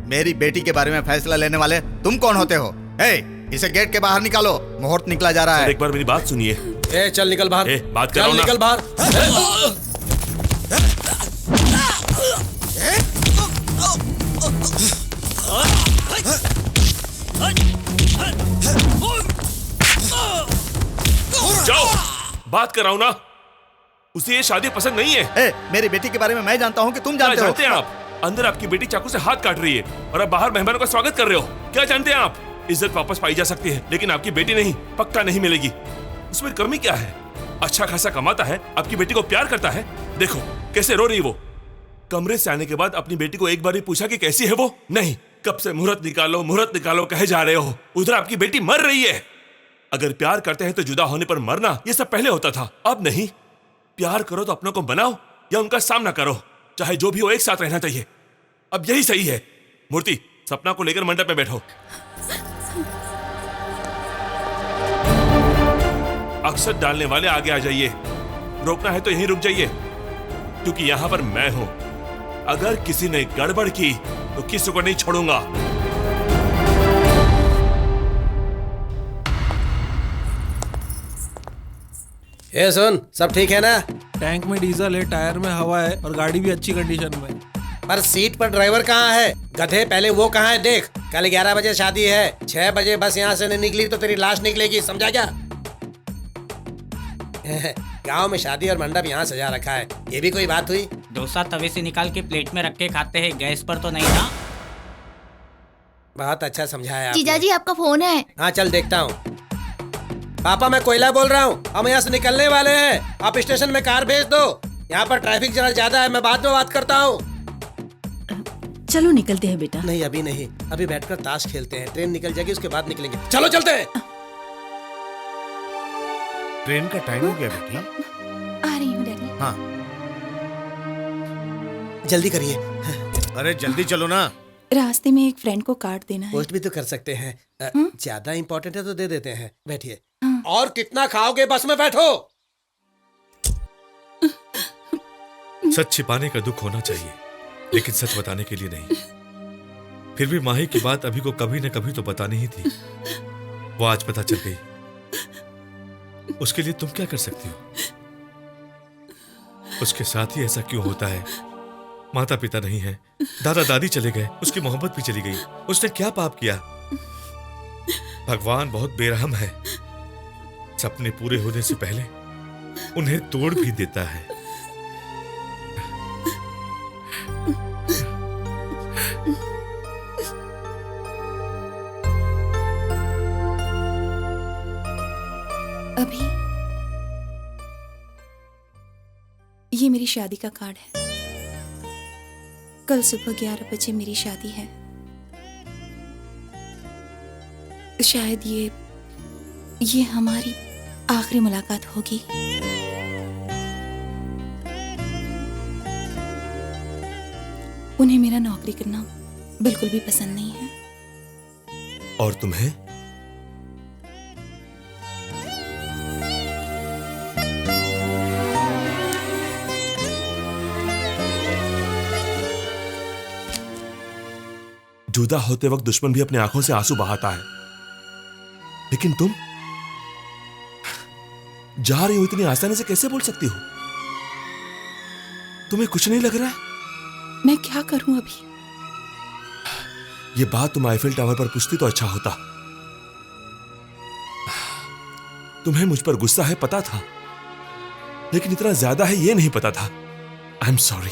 मेरी बेटी के बारे में फैसला लेने वाले तुम कौन होते हो? इसे गेट के बाहर निकालो, मुहूर्त निकला जा रहा है। एक बार मेरी बात सुनिए। चल निकल बाहर। बात करो ना। निकल बाहर। जाओ, बात कराओ ना। उसे ये शादी पसंद नहीं है। मेरी बेटी के बारे में मैं जानता हूँ कि तुम जानते हो। जानते हैं आप? अंदर आपकी बेटी चाकू से हाथ काट रही है और आप बाहर मेहमानों का स्वागत कर रहे हो। क्या जानते हैं आप? इज्जत वापस पाई जा सकती है, लेकिन आपकी बेटी नहीं, पक्का नहीं मिलेगी। उसमें कमी क्या है? अच्छा खासा कमाता है, आपकी बेटी को प्यार करता है। देखो कैसे रो रही वो। कमरे से आने के बाद अपनी बेटी को एक बार भी पूछा कि कैसी है वो? नहीं, कब से मुहूर्त निकालो कहे जा रहे हो। उधर आपकी बेटी मर रही है। अगर प्यार करते हैं तो जुदा होने पर मरना ये सब पहले होता था, अब नहीं। प्यार करो तो अपनों को बनाओ या उनका सामना करो, चाहे जो भी हो एक साथ रहना चाहिए। अब यही सही है। मूर्ति, सपना को लेकर मंडप में बैठो। अक्सर डालने वाले आगे आ जाइए, रोकना है तो यहीं रुक जाइए, क्योंकि यहां पर मैं हूं। अगर किसी ने गड़बड़ की तो किसी को नहीं छोड़ूंगा। ये सुन, सब ठीक है ना? टैंक में डीजल है, टायर में हवा है और गाड़ी भी अच्छी कंडीशन में है। पर सीट पर ड्राइवर कहाँ है? गधे, पहले वो कहाँ है देख। कल 11 बजे शादी है, 6 बजे बस यहाँ से नहीं निकली तो तेरी लाश निकलेगी, समझा क्या? गांव में शादी और मंडप यहाँ सजा रखा है, ये भी कोई बात हुई? डोसा तवे से निकाल के प्लेट में रख के खाते हैं, गैस पर तो नहीं ना। बहुत अच्छा समझाया जीजा जी आपका फोन है। हाँ चल देखता हूँ। पापा मैं कोयला बोल रहा हूँ, हम यहाँ से निकलने वाले हैं, आप स्टेशन में कार भेज दो। यहाँ पर ट्रैफिक जरा ज्यादा है, मैं बाद में बात करता हूँ। चलो निकलते हैं बेटा। नहीं अभी नहीं, अभी बैठकर ताश खेलते हैं, ट्रेन निकल जाएगी उसके बाद निकलेंगे। चलो चलते हैं। ट्रेन का टाइम हो गया बेटी। आ रही हूँ डैडी। हाँ जल्दी करिए। अरे जल्दी चलो ना। रास्ते में एक फ्रेंड को कार्ड देना है। पोस्ट भी तो कर सकते हैं, ज्यादा इम्पोर्टेंट है तो दे देते हैं। बैठिए। और कितना खाओगे, बस में बैठो। सच छिपाने का दुख होना चाहिए, लेकिन सच बताने के लिए नहीं। फिर भी माही की बात अभी को कभी न कभी तो बतानी ही थी, वो आज पता चल गई। उसके लिए तुम क्या कर सकती हो? उसके साथ ही ऐसा क्यों होता है? माता पिता नहीं है, दादा दादी चले गए, उसकी मोहब्बत भी चली गई। उसने क्या पाप किया? भगवान बहुत बेरहम है, सपने पूरे होने से पहले उन्हें तोड़ भी देता है। अभी ये मेरी शादी का कार्ड है। कल सुबह 11 बजे मेरी शादी है। शायद ये हमारी आखिरी मुलाकात होगी। उन्हें मेरा नौकरी करना बिल्कुल भी पसंद नहीं है। और तुम्हें? जुदा होते वक्त दुश्मन भी अपनी आंखों से आंसू बहाता है, लेकिन तुम जा रही हो इतनी आसानी से कैसे बोल सकती हो? तुम्हें कुछ नहीं लग रहा है? मैं क्या करूं अभी? ये बात तुम आईफिल टावर पर पूछती तो अच्छा होता। तुम्हें मुझ पर गुस्सा है पता था, लेकिन इतना ज्यादा है ये नहीं पता था। आई एम सॉरी,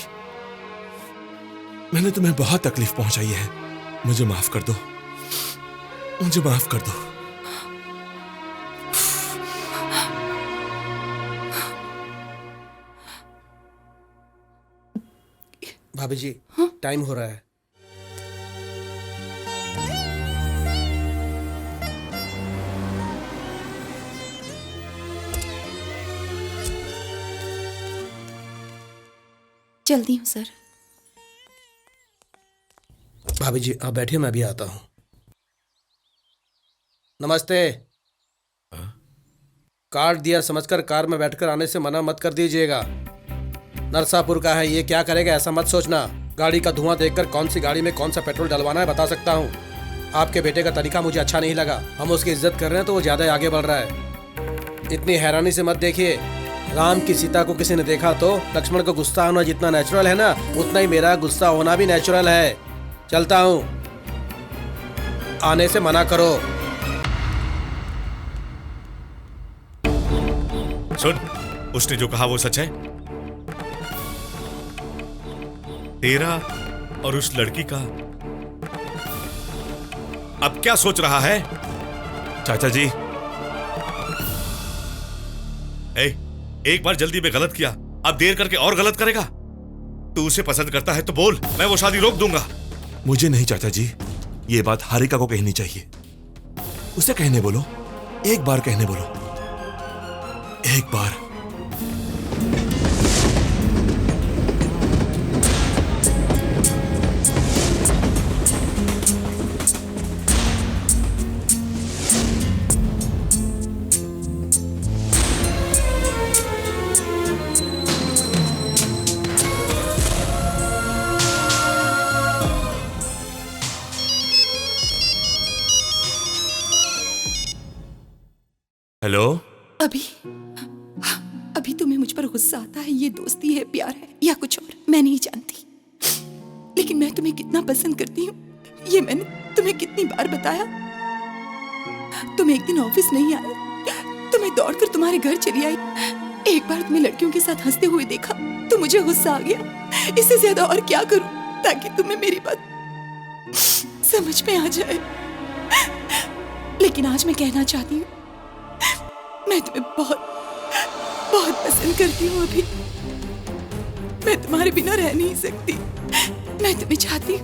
मैंने तुम्हें बहुत तकलीफ पहुंचाई है, मुझे माफ कर दो, मुझे माफ कर दो। भाभी जी टाइम हो रहा है। जल्दी हूँ सर। भाभी जी आप बैठिए, मैं भी आता हूँ। नमस्ते। कार्ड दिया समझकर कार में बैठकर आने से मना मत कर दीजिएगा। नरसापुर का है, ये क्या करेगा ऐसा मत सोचना। गाड़ी का धुआं देखकर कौन सी गाड़ी में कौन सा पेट्रोल डलवाना है बता सकता हूँ। आपके बेटे का तरीका मुझे अच्छा नहीं लगा। हम उसकी इज्जत कर रहे हैं तो वो ज्यादा आगे बढ़ रहा है। इतनी हैरानी से मत देखिए। राम की सीता को किसी ने देखा तो लक्ष्मण को गुस्सा होना जितना नेचुरल है ना, उतना ही मेरा गुस्सा होना भी नेचुरल है। चलता हूँ, आने से मना करो। सुन, उसने जो कहा वो सच है। तेरा और उस लड़की का अब क्या सोच रहा है? चाचा जी, एक बार जल्दी में गलत किया, अब देर करके और गलत करेगा? तू उसे पसंद करता है तो बोल, मैं वो शादी रोक दूंगा। मुझे नहीं चाचा जी, ये बात हारिका को कहनी चाहिए। उसे कहने बोलो, एक बार कहने बोलो, एक बार। हेलो। अभी तुम्हें मुझ पर गुस्सा आता है, ये दोस्ती है, प्यार है या कुछ और, मैं नहीं जानती। लेकिन मैं तुम्हें कितना पसंद करती हूँ ये मैंने तुम्हें कितनी बार बताया। तुम एक दिन ऑफिस नहीं आए तो मैं दौड़कर तुम्हारे घर चली आई। एक बार तुम्हें लड़कियों के साथ हंसते हुए देखा तो मुझे गुस्सा आ गया। इससे ज्यादा और क्या करूं ताकि तुम्हें मेरी बात समझ में आ जाए। लेकिन आज मैं कहना चाहती हूँ, मैं तुम्हें बहुत बहुत पसंद करती हूँ। अभी मैं तुम्हारे बिना रह नहीं सकती। मैं तुम्हें चाहती हूँ,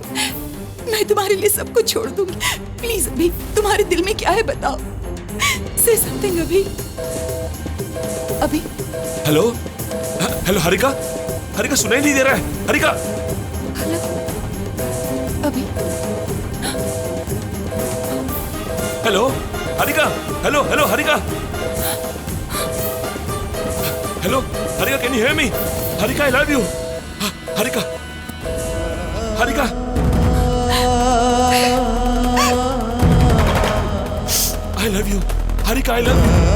मैं तुम्हारे लिए सब कुछ छोड़ दूंगी। प्लीज अभी, तुम्हारे दिल में क्या है बताओ। से समथिंग अभी। हेलो हेलो हारिका, हारिका सुनाई नहीं दे रहा है। हारिका हेलो अभी। Hello Harika, hello hello Harika, hello Harika, can you hear me? Harika I love you. Harika, Harika, I love you. Harika I love you.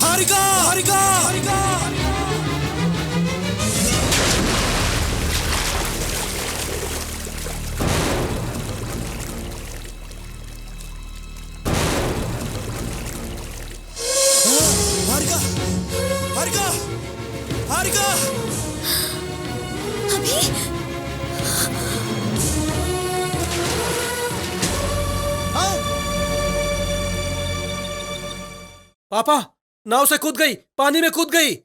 Harika, Harika, Harika. Harika, Harika, Harika. पापा, नाव से कूद गई, पानी में कूद गई।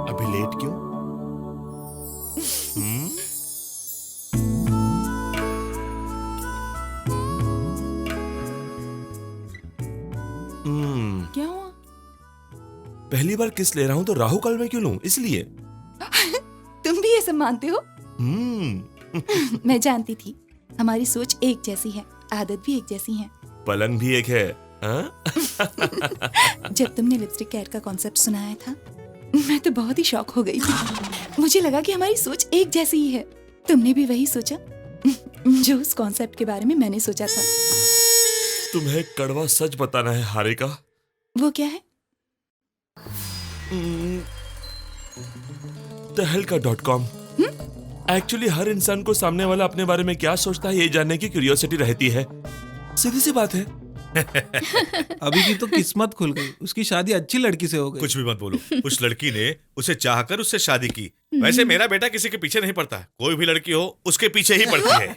अभी लेट क्यों? क्या हुआ? पहली बार किस ले रहा हूं तो राहु काल में क्यों लूं, इसलिए। तुम भी ये सब मानते हो? मैं जानती थी हमारी सोच एक जैसी है, आदत भी एक जैसी है। पलंग भी एक है। जब तुमने लिपस्टिक कैट का कॉन्सेप्ट सुनाया था मैं तो बहुत ही शॉक हो गई थी। मुझे लगा कि हमारी सोच एक जैसी ही है। तुमने भी वही सोचा जो उस कॉन्सेप्ट के बारे में मैंने सोचा था। तुम्हें कड़वा सच बताना है हारिका। वो क्या है? tehelka.com। एक्चुअली हर इंसान को सामने वाला अपने बारे में क्या सोचता है ये जानने की क्यूरियोसिटी रहती है। सीधी सी बात है। अभी की तो किस्मत खुल गई, उसकी शादी अच्छी लड़की से हो गई। कुछ भी मत बोलो, उस लड़की ने उसे चाहकर उससे शादी की। वैसे मेरा बेटा किसी के पीछे नहीं पड़ता, कोई भी लड़की हो उसके पीछे ही पड़ती है।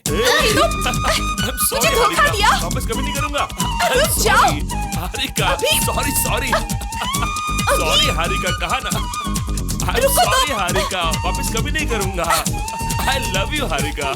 मुझे धोखा दिया। वापस कभी नहीं करूंगा। Harika, sorry sorry sorry Harika, कहा ना। सॉरी हारिका, वापस कभी नहीं करूंगा। I love you Harika.